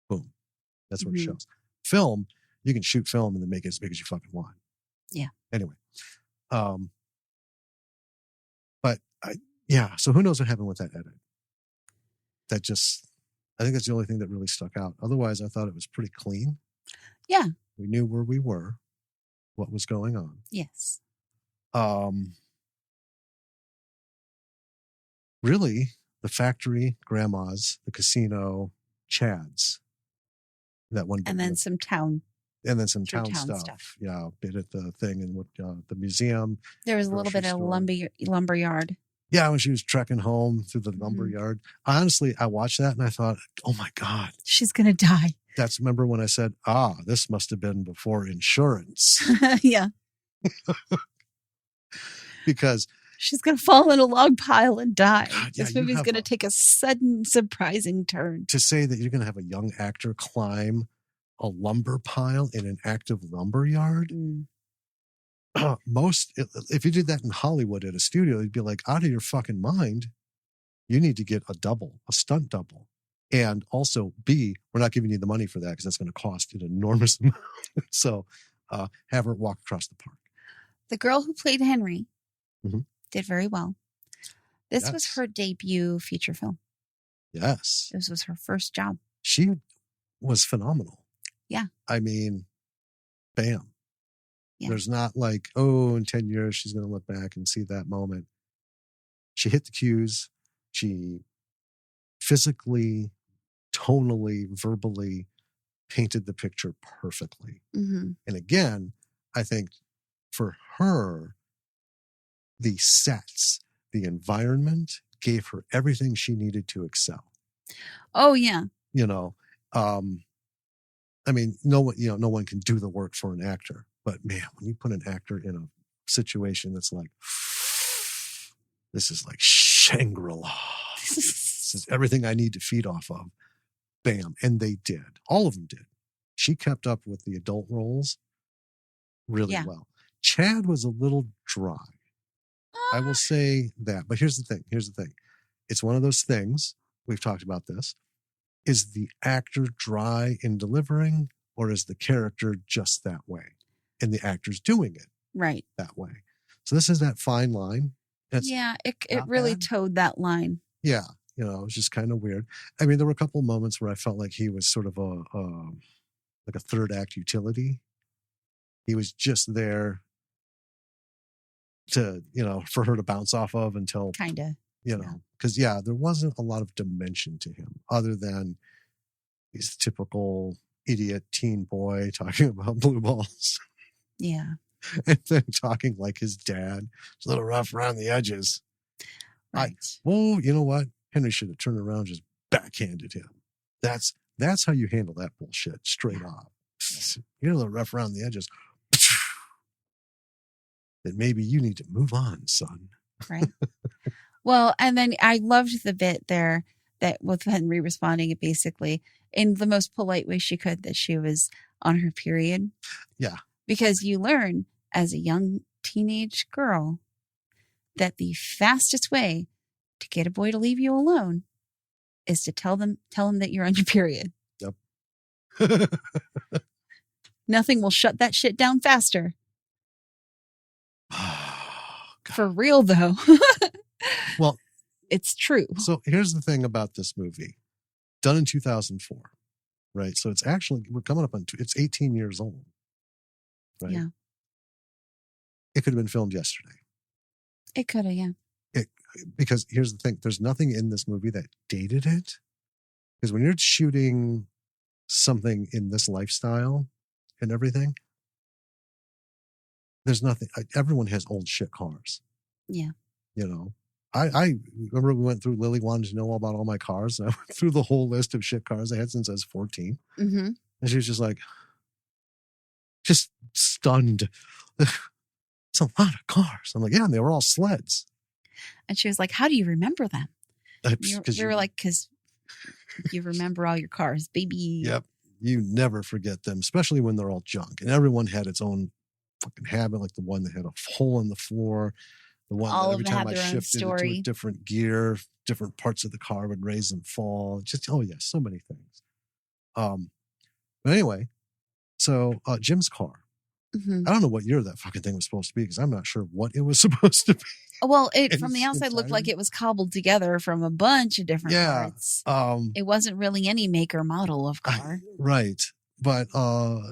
boom, that's what it shows. Film, you can shoot film and then make it as big as you fucking want. Yeah. Anyway. So who knows what happened with that edit? I think that's the only thing that really stuck out. Otherwise, I thought it was pretty clean. Yeah. We knew where we were, what was going on. Yes. Really, the factory, grandma's, the casino, Chad's. That one. And then some town. And then some town stuff. Yeah, bit at the thing and what the museum. There was a little bit of lumber yard. Yeah, when she was trekking home through the lumber yard. Honestly, I watched that and I thought, oh my God. She's going to die. Remember when I said, this must have been before insurance. Yeah. Because she's going to fall in a log pile and die. God, this movie's going to take a sudden, surprising turn. To say that you're going to have a young actor climb a lumber pile in an active lumber yard. If you did that in Hollywood at a studio, you'd be like, out of your fucking mind. You need to get a stunt double. And also, B, we're not giving you the money for that because that's going to cost an enormous amount. So have her walk across the park. The girl who played Henry did very well. This was her debut feature film. Yes. This was her first job. She was phenomenal. Yeah. I mean, bam. Yeah. There's not like, in 10 years, she's going to look back and see that moment. She hit the cues. She physically, tonally, verbally painted the picture perfectly. And again, I think for her, the sets, the environment gave her everything she needed to excel. Oh, yeah. I mean, no one can do the work for an actor. But man, when you put an actor in a situation that's like, this is like Shangri-La. This is everything I need to feed off of. Bam. And they did. All of them did. She kept up with the adult roles really well. Chad was a little dry. I will say that. But here's the thing. It's one of those things, we've talked about this. Is the actor dry in delivering, or is the character just that way? And the actor's doing it that way. So this is that fine line. It really towed that line. Yeah. It was just kind of weird. I mean, there were a couple moments where I felt like he was sort of like a third act utility. He was just there to, for her to bounce off of until kind of, because there wasn't a lot of dimension to him other than he's a typical idiot teen boy talking about blue balls. Yeah. And then talking like his dad. It's a little rough around the edges. Right. You know what? Henry should have turned around and just backhanded him. That's how you handle that bullshit straight off. You're a little rough around the edges. Then maybe you need to move on, son. Right. Well, and then I loved the bit there that with Henry responding basically in the most polite way she could that she was on her period. Yeah. Because you learn as a young teenage girl that the fastest way to get a boy to leave you alone is to tell him that you're on your period. Yep. Nothing will shut that shit down faster. Oh, for real though. Well, it's true. So here's the thing about this movie. Done in 2004, right? So it's actually, we're coming up on, it's 18 years old. Right? Yeah. It could have been filmed yesterday. It could have, yeah. Because here's the thing. There's nothing in this movie that dated it. Because when you're shooting something in this lifestyle and everything, there's nothing. Everyone has old shit cars. Yeah. You know, I remember we went through. Lily wanted to know all about all my cars, and I went through the whole list of shit cars I had since I was 14, Mm-hmm. and she was just like, just stunned. It's a lot of cars. I'm like, yeah, and they were all sleds. And she was like, how do you remember them? Because We were like, because you remember all your cars, baby. Yep. You never forget them, especially when they're all junk. And everyone had its own fucking habit, like the one that had a hole in the floor, the one All that of every them time had I their own shifted into a story. different gear, different parts of the car would raise and fall. Just, oh yeah, so many things. But anyway, so Jim's car. Mm-hmm. I don't know what year that fucking thing was supposed to be because I'm not sure what it was supposed to be. Well, it in from the its outside looked like entirety. it was cobbled together from a bunch of different Yeah. parts. Um, It wasn't really any make or model of I- car. right. But,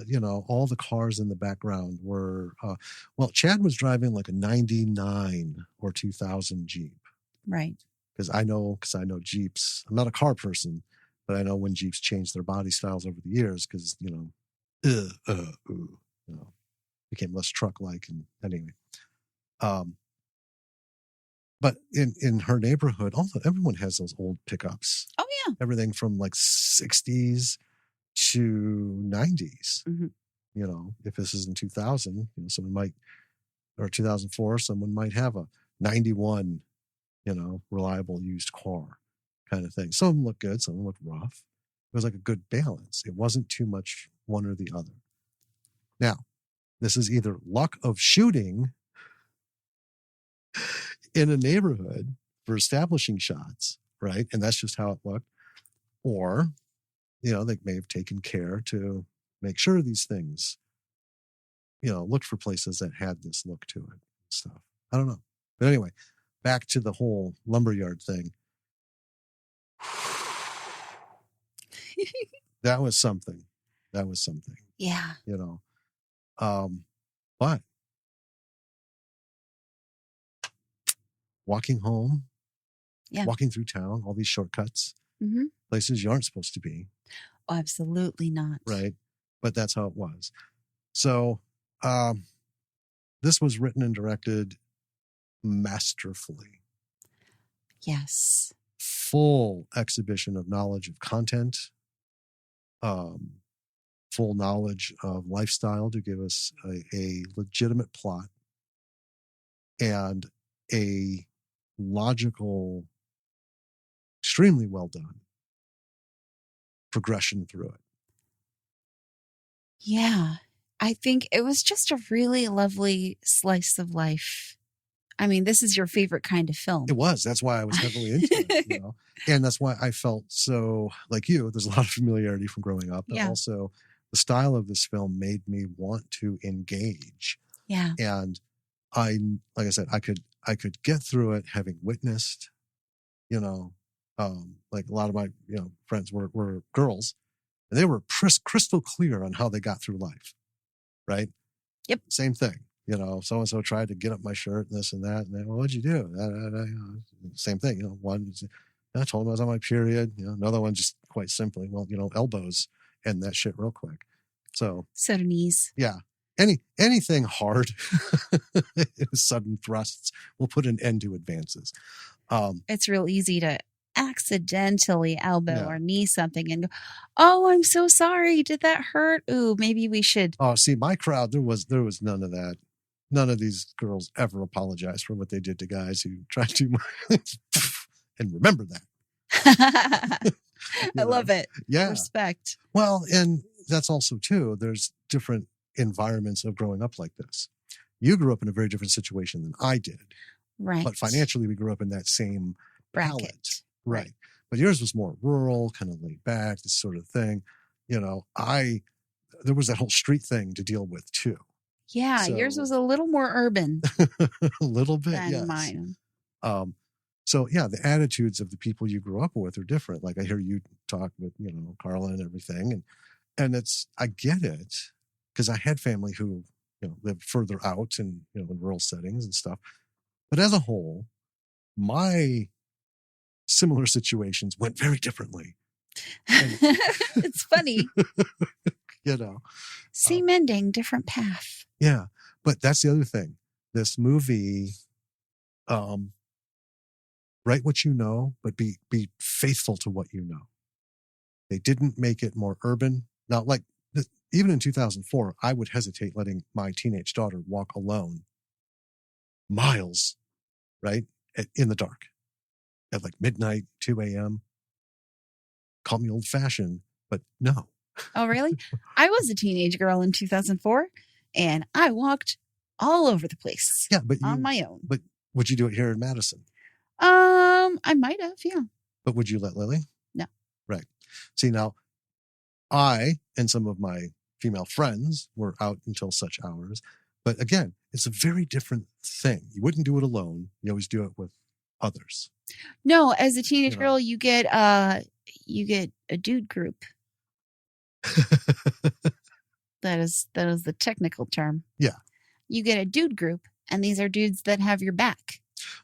you know, all the cars in the background were, well, Chad was driving like a 99 or 2000 Jeep. Right. Because I know Jeeps. I'm not a car person, but I know when Jeeps changed their body styles over the years because, you know, you know, became less truck-like. And anyway, but in her neighborhood, everyone has those old pickups. Oh, yeah. Everything from like 60s to 90s. Mm-hmm. You know, if this is in 2000, you know, someone might, or 2004, someone might have a 91, you know, reliable used car kind of thing. Some of them look good, some of them look rough. It was like a good balance. It wasn't too much one or the other. Now, this is either luck of shooting in a neighborhood for establishing shots, right? And that's just how it looked. Or, you know, they may have taken care to make sure these things, you know, looked for places that had this look to it and stuff. I don't know. But anyway, back to the whole lumberyard thing. That was something. Yeah. You know. But walking home, Yeah. walking through town, all these shortcuts, Mm-hmm. places you aren't supposed to be. Oh, absolutely not. Right. But that's how it was. So this was written and directed masterfully. Yes. Full exhibition of knowledge of content, full knowledge of lifestyle to give us a legitimate plot and a logical, extremely well done progression through it. Yeah. I think it was just a really lovely slice of life. I mean, this is your favorite kind of film. It was. That's why I was heavily into it, you know? And that's why I felt so like you. There's a lot of familiarity from growing up, but Yeah. also the style of this film made me want to engage. Yeah. And like I said, I could get through it having witnessed, you know, like a lot of my, you know, friends were girls and they were crystal clear on how they got through life. Right. Yep. Same thing. You know, so-and-so tried to get up my shirt and this and that. And then, well, what'd you do? Same thing. You know, one, I told him I was on my period. You know, another one just quite simply, well, you know, elbows and that shit real quick. So knees. Yeah. Anything hard, sudden thrusts will put an end to advances. It's real easy to accidentally elbow Yeah. or knee something and go, oh, I'm so sorry. Did that hurt? Ooh, maybe we should. Oh, see, my crowd, there was none of that. None of these girls ever apologized for what they did to guys who tried to and remember that. I love it. Yeah. Respect. Well, and that's also too, there's different environments of growing up like this. You grew up in a very different situation than I did. Right. But financially, we grew up in that same bracket. palette. Right. But yours was more rural, kind of laid back, this sort of thing. You know, there was that whole street thing to deal with too. Yeah, yours was a little more urban. A little bit, than yes. mine. So yeah, the attitudes of the people you grew up with are different. Like I hear you talk with, you know, Carla and everything. And I get it because I had family who, you know, lived further out and, you know, in rural settings and stuff. But as a whole, my similar situations went very differently. It's funny. You know, same ending, different path. Yeah. But that's the other thing. This movie, write what you know, but be faithful to what you know. They didn't make it more urban. Now, like even in 2004, I would hesitate letting my teenage daughter walk alone miles, right, in the dark at like midnight, 2 a.m. Call me old fashioned, but no. Oh, really? I was a teenage girl in 2004, and I walked all over the place. Yeah, but on my own. But would you do it here in Madison? I might have, yeah. But would you let Lily? No. Right. See, now I and some of my female friends were out until such hours. But again, it's a very different thing. You wouldn't do it alone. You always do it with others. No, as a teenage girl, you get a dude group. That is the technical term. Yeah. You get a dude group, and these are dudes that have your back.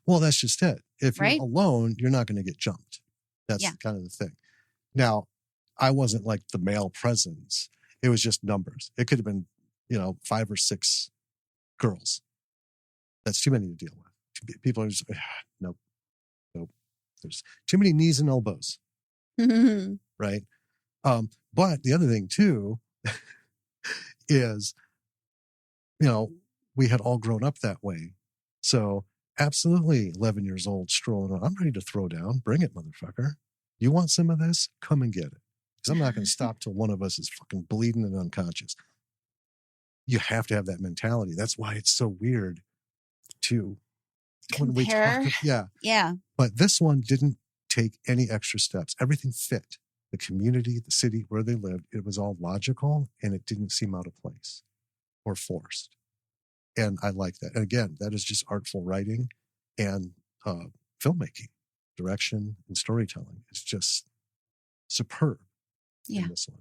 Well, that's just it. If right? you're alone, you're not going to get jumped. That's kind of the thing. Now, I wasn't like the male presence. It was just numbers. It could have been, 5 or 6 girls. That's too many to deal with. People are just, nope. There's too many knees and elbows. Right? But the other thing too is, we had all grown up that way. So absolutely 11 years old strolling around. I'm ready to throw down. Bring it, motherfucker. You want some of this? Come and get it. Because I'm not going to stop till one of us is fucking bleeding and unconscious. You have to have that mentality. That's why it's so weird to compare. When we talk. Yeah. But this one didn't take any extra steps. Everything fit. The community, the city, where they lived, it was all logical and it didn't seem out of place or forced. And I like that. And again, that is just artful writing and filmmaking, direction and storytelling. It's just superb in this one.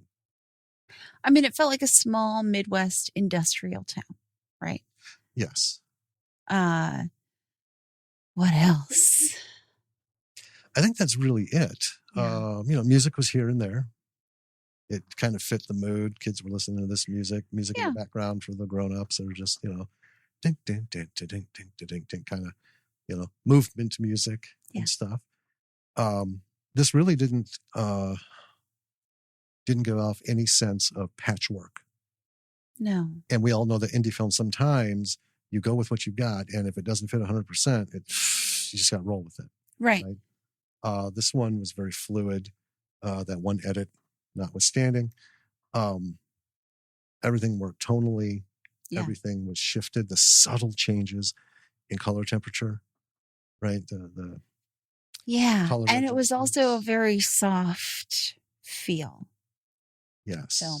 I mean, it felt like a small Midwest industrial town, right? Yes. What else? I think that's really it. Yeah. Music was here and there. It kind of fit the mood. Kids were listening to this music in the background for the grown-ups. They were just, ding, ding, ding, ding, ding, ding, ding, ding, kind of, movement music and stuff. This really didn't give off any sense of patchwork. No. And we all know that indie films, sometimes you go with what you got, and if it doesn't fit 100%, you just got to roll with it. Right. This one was very fluid. That one edit notwithstanding, everything worked tonally. Yeah. Everything was shifted. The subtle changes in color temperature, right? The and it was also a very soft feel. Yes. Film.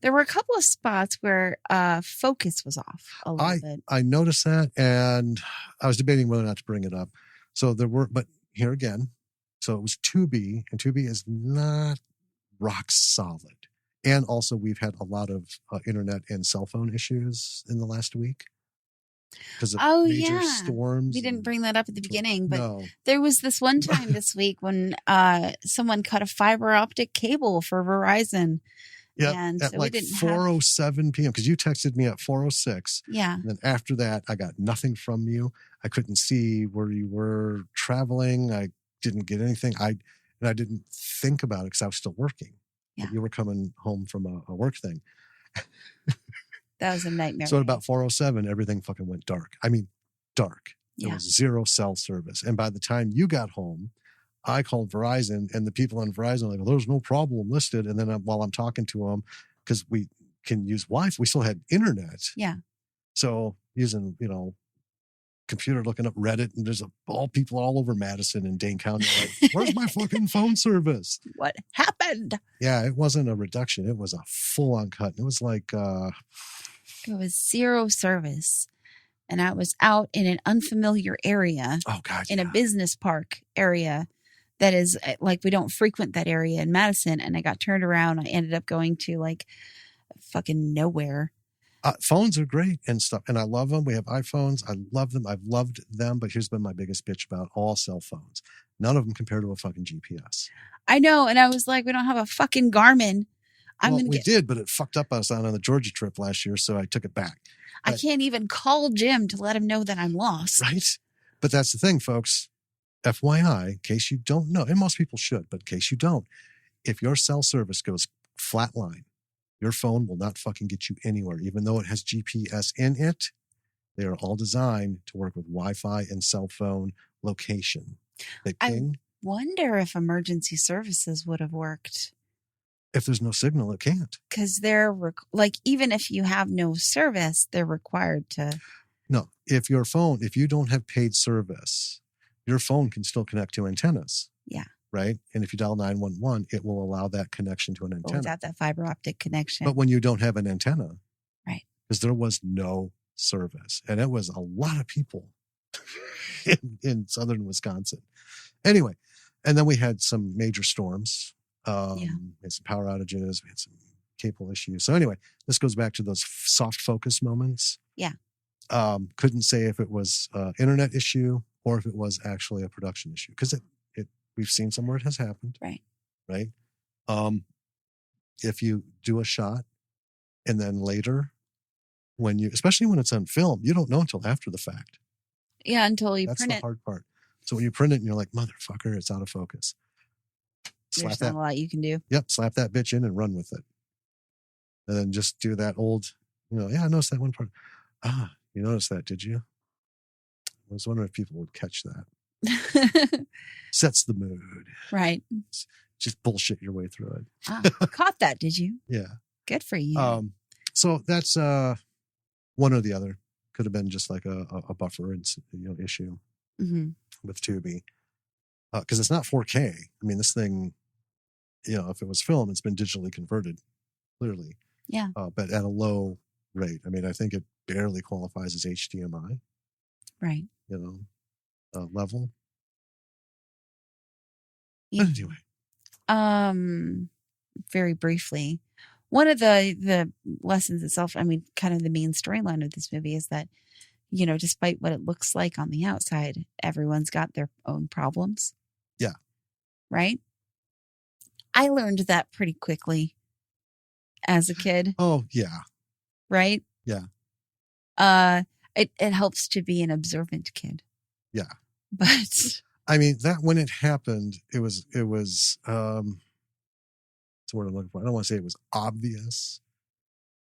There were a couple of spots where focus was off a little bit. I noticed that, and I was debating whether or not to bring it up. So there were, but here again, so it was Tubi, and Tubi is not rock solid. And also, we've had a lot of internet and cell phone issues in the last week because of major storms. We didn't bring that up at the beginning, but there was this one time this week when someone cut a fiber optic cable for Verizon. Yeah, and at so like 4:07 p.m. because you texted me at 4:06. Yeah. And then after that, I got nothing from you. I couldn't see where you were traveling. I didn't get anything. I didn't think about it because I was still working. Yeah. You were coming home from a work thing. That was a nightmare. So at about 4:07, everything fucking went dark. I mean, dark. There was zero cell service. And by the time you got home, I called Verizon, and the people on Verizon are like, well, there's no problem listed. And then while I'm talking to them, because we can use Wi-Fi, we still had internet. Yeah. So using, computer, looking up Reddit, and there's all people all over Madison and Dane County like, where's my fucking phone service? What happened? Yeah, it wasn't a reduction. It was a full-on cut. It was like... it was zero service. And I was out in an unfamiliar area. Oh, God, in a business park area that is like, we don't frequent that area in Madison. And I got turned around. I ended up going to like fucking nowhere. Phones are great and stuff, and I love them. We have iPhones. I love them. I've loved them, but here's been my biggest bitch about all cell phones. None of them compare to a fucking GPS. I know, and I was like, we don't have a fucking Garmin. We did, but it fucked up us on the Georgia trip last year, so I took it back. I can't even call Jim to let him know that I'm lost. Right? But that's the thing, folks. FYI, in case you don't know, and most people should, but in case you don't, if your cell service goes flatline, your phone will not fucking get you anywhere, even though it has GPS in it. They are all designed to work with Wi-Fi and cell phone location. They ping. I wonder if emergency services would have worked. If there's no signal, it can't. Because they're like, even if you have no service, they're required to. No, if you don't have paid service, your phone can still connect to antennas. Yeah. Right? And if you dial 911, it will allow that connection to an antenna. Without that fiber optic connection. But when you don't have an antenna, right? Because there was no service, and it was a lot of people in southern Wisconsin. Anyway, and then we had some major storms. We had some power outages. We had some cable issues. So anyway, this goes back to those soft focus moments. Yeah. Couldn't say if it was an internet issue or if it was actually a production issue, because we've seen somewhere it has happened. Right. Right. If you do a shot and then later, especially when it's on film, you don't know until after the fact. Yeah, until you That's print it. That's the hard part. So when you print it and you're like, motherfucker, it's out of focus. There's not a lot you can do. Yep, slap that bitch in and run with it. And then just do that old, I noticed that one part. You noticed that, did you? I was wondering if people would catch that. Sets the mood. Right. Just bullshit your way through it. Caught that, did you? Yeah. Good for you. So that's one or the other. Could have been just like a buffer issue with Tubi. Because it's not 4K. I mean, this thing, if it was film, it's been digitally converted, clearly. Yeah. But at a low rate. I mean, I think it barely qualifies as HDMI. Right. Level. Yeah. But anyway. Very briefly, one of the lessons itself, I mean, kind of the main storyline of this movie is that, despite what it looks like on the outside, everyone's got their own problems. Yeah. Right? I learned that pretty quickly as a kid. Oh, yeah. Right? Yeah. It helps to be an observant kid. Yeah. But I mean, that when it happened, it was what's the word I'm looking for? I don't want to say it was obvious.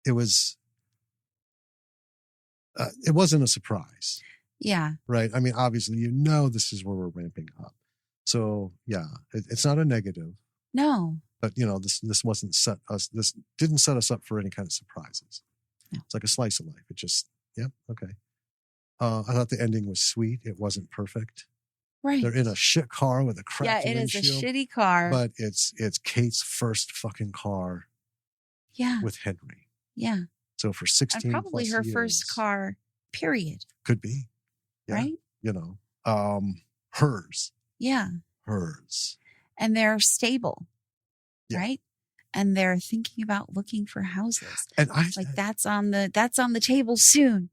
It wasn't a surprise. Yeah. Right. I mean, obviously, this is where we're ramping up. So yeah, it's not a negative. No. But this didn't set us up for any kind of surprises. No. It's like a slice of life. It just, okay. I thought the ending was sweet. It wasn't perfect. Right. They're in a shit car with a cracked windshield. Yeah, it is a shitty car. But it's Kate's first fucking car. Yeah. With Henry. Yeah. So for 16 and probably her years, first car, period. Could be. Yeah. Right? Hers. Yeah. Hers. And they're stable. Yeah. Right? And they're thinking about looking for houses. And that's on the table soon.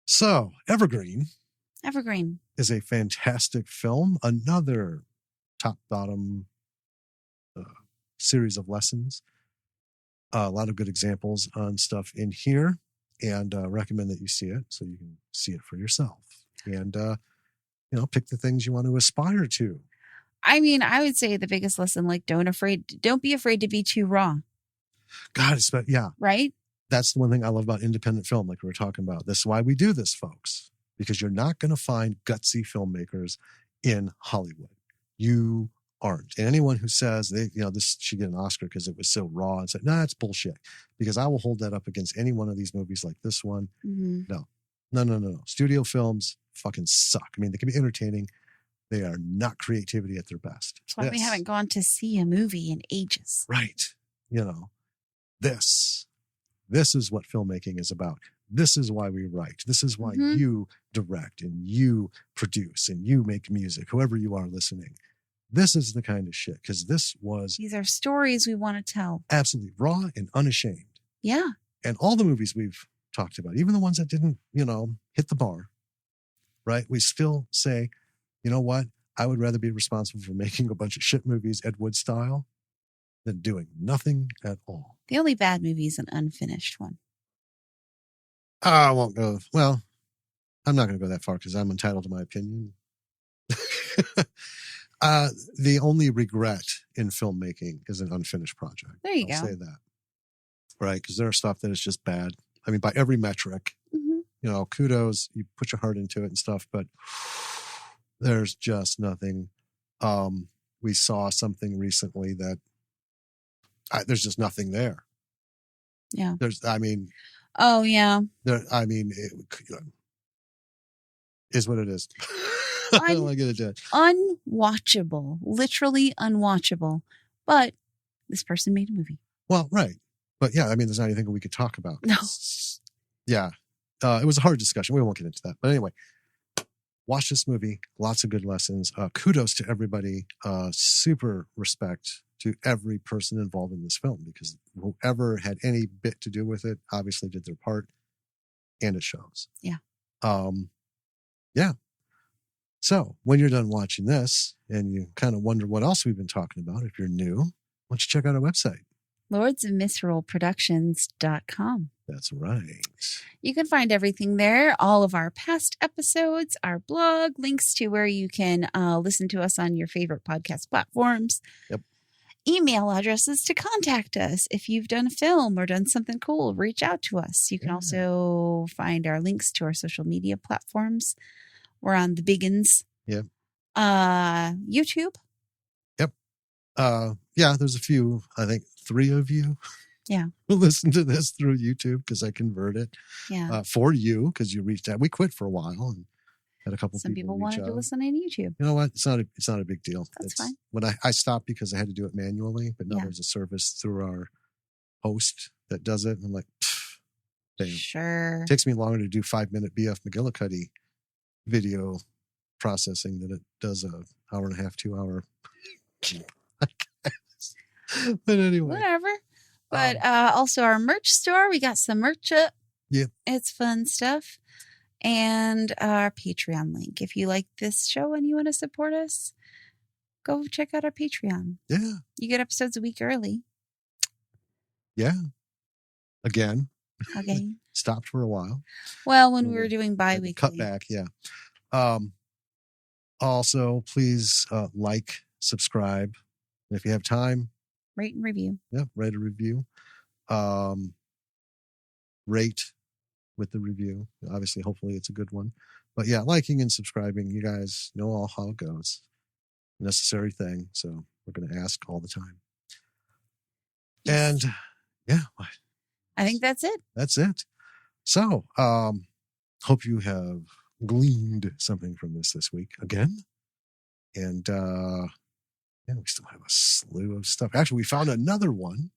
So, Evergreen is a fantastic film. Another top-bottom series of lessons. A lot of good examples on stuff in here, and recommend that you see it so you can see it for yourself. And, pick the things you want to aspire to. I mean, I would say the biggest lesson, don't be afraid to be too raw. God, yeah. Right? That's the one thing I love about independent film, like we were talking about. This is why we do this, folks, because you're not going to find gutsy filmmakers in Hollywood. You aren't. And anyone who says this should get an Oscar because it was so raw and said, no, that's bullshit. Because I will hold that up against any one of these movies like this one. Mm-hmm. No. Studio films fucking suck. I mean, they can be entertaining. They are not creativity at their best. That's why we haven't gone to see a movie in ages. Right. This is what filmmaking is about. This is why we write. This is why you direct and you produce and you make music, whoever you are listening. This is the kind of shit, because these are stories we want to tell. Absolutely raw and unashamed. Yeah. And all the movies we've talked about, even the ones that didn't, hit the bar, right? We still say, you know what? I would rather be responsible for making a bunch of shit movies, Ed Wood style, than doing nothing at all. The only bad movie is an unfinished one. I won't go. Well, I'm not going to go that far because I'm entitled to my opinion. The only regret in filmmaking is an unfinished project. There you I'll go. say that. Right. Because there are stuff that is just bad. I mean, by every metric, kudos, you put your heart into it and stuff, but there's just nothing. We saw something recently that there's just nothing there. Yeah. Oh, yeah. It is what it is. I don't want to get into it. Unwatchable. Literally unwatchable. But this person made a movie. Well, right. But yeah, there's not anything we could talk about. No. Yeah. It was a hard discussion. We won't get into that. But anyway, watch this movie. Lots of good lessons. Kudos to everybody. Super respect to every person involved in this film, because whoever had any bit to do with it obviously did their part, and it shows. Yeah. Yeah. So when you're done watching this and you kind of wonder what else we've been talking about, if you're new, why don't you check out our website? lordsofmisrulproductions.com. That's right. You can find everything there, all of our past episodes, our blog, links to where you can listen to us on your favorite podcast platforms. Yep. Email addresses to contact us. If you've done a film or done something cool, reach out to us. You can also find our links to our social media platforms. We're on the biggins. Yep. YouTube. Yep. Yeah, there's a few, I think 3 of you. Yeah. Who listen to this through YouTube because I convert it. Yeah. For you, because you reached out. We quit for a while and had a couple Some people wanted to listen on YouTube. You know what? It's not a big deal. That's fine. When I stopped because I had to do it manually, but now Yeah. there's a service through our host that does it. And I'm like, damn. Sure. It takes me longer to do 5-minute BF McGillicuddy video processing than it does a hour and a half, 2 hour. But anyway. Whatever. But also our merch store. We got some merch up. Yeah. It's fun stuff. And our Patreon link. If you like this show and you want to support us, go check out our Patreon. Yeah. You get episodes a week early. Yeah. Again. Stopped for a while. Well, when we were doing bi-weekly. Cut back, yeah. Also, please like, subscribe. And if you have time, rate and review. Yeah, write a review. Rate with the review. Obviously, hopefully it's a good one. But yeah, liking and subscribing, you guys know all how it goes. Necessary thing. So we're going to ask all the time. Yes. And yeah. I think that's it. That's it. So, hope you have gleaned something from this week again. And we still have a slew of stuff. Actually, we found another one.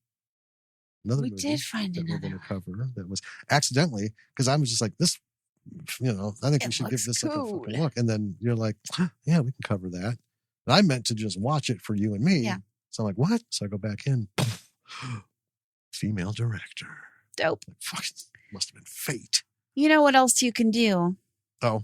We did find another one. We're going to cover that was accidentally, because I was just like, this, I think we should give this like a fucking look. And then you're like, yeah, we can cover that. And I meant to just watch it for you and me. Yeah. So I'm like, what? So I go back in. Female director. Dope. Fuck, must have been fate. You know what else you can do? Oh.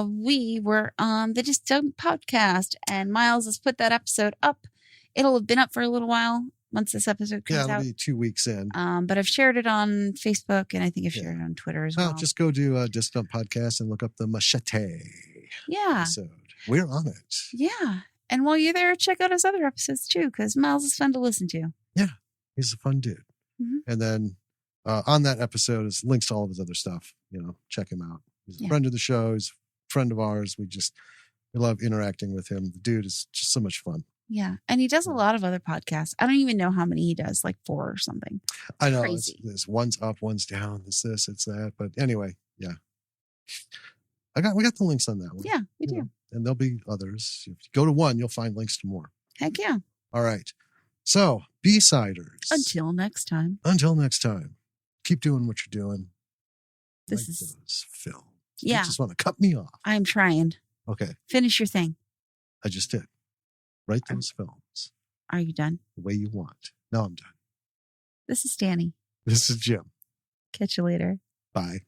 We were on the Just Don't podcast, and Miles has put that episode up. It'll have been up for a little while once this episode comes out. Yeah, it'll be 2 weeks in. But I've shared it on Facebook, and I think I've shared it on Twitter as well. Just go to Just Don't podcast and look up the Machete episode. We're on it. Yeah. And while you're there, check out his other episodes too, because Miles is fun to listen to. Yeah, he's a fun dude. Mm-hmm. And then on that episode is links to all of his other stuff. Check him out. He's a friend of the show. He's a friend of ours. We love interacting with him. The dude is just so much fun. Yeah. And he does a lot of other podcasts. I don't even know how many he does, like 4 or something. I know. It's one's up, one's down. It's this, it's that. But anyway, yeah. We got the links on that one. Yeah, we do. And there'll be others. If you go to one, you'll find links to more. Heck yeah. All right. So, B-siders. Until next time. Keep doing what you're doing. This is those films. Yeah. You just want to cut me off. I'm trying. Okay. Finish your thing. I just did. Write those films. Are you done? The way you want. No, I'm done. This is Danny. This is Jim. Catch you later. Bye.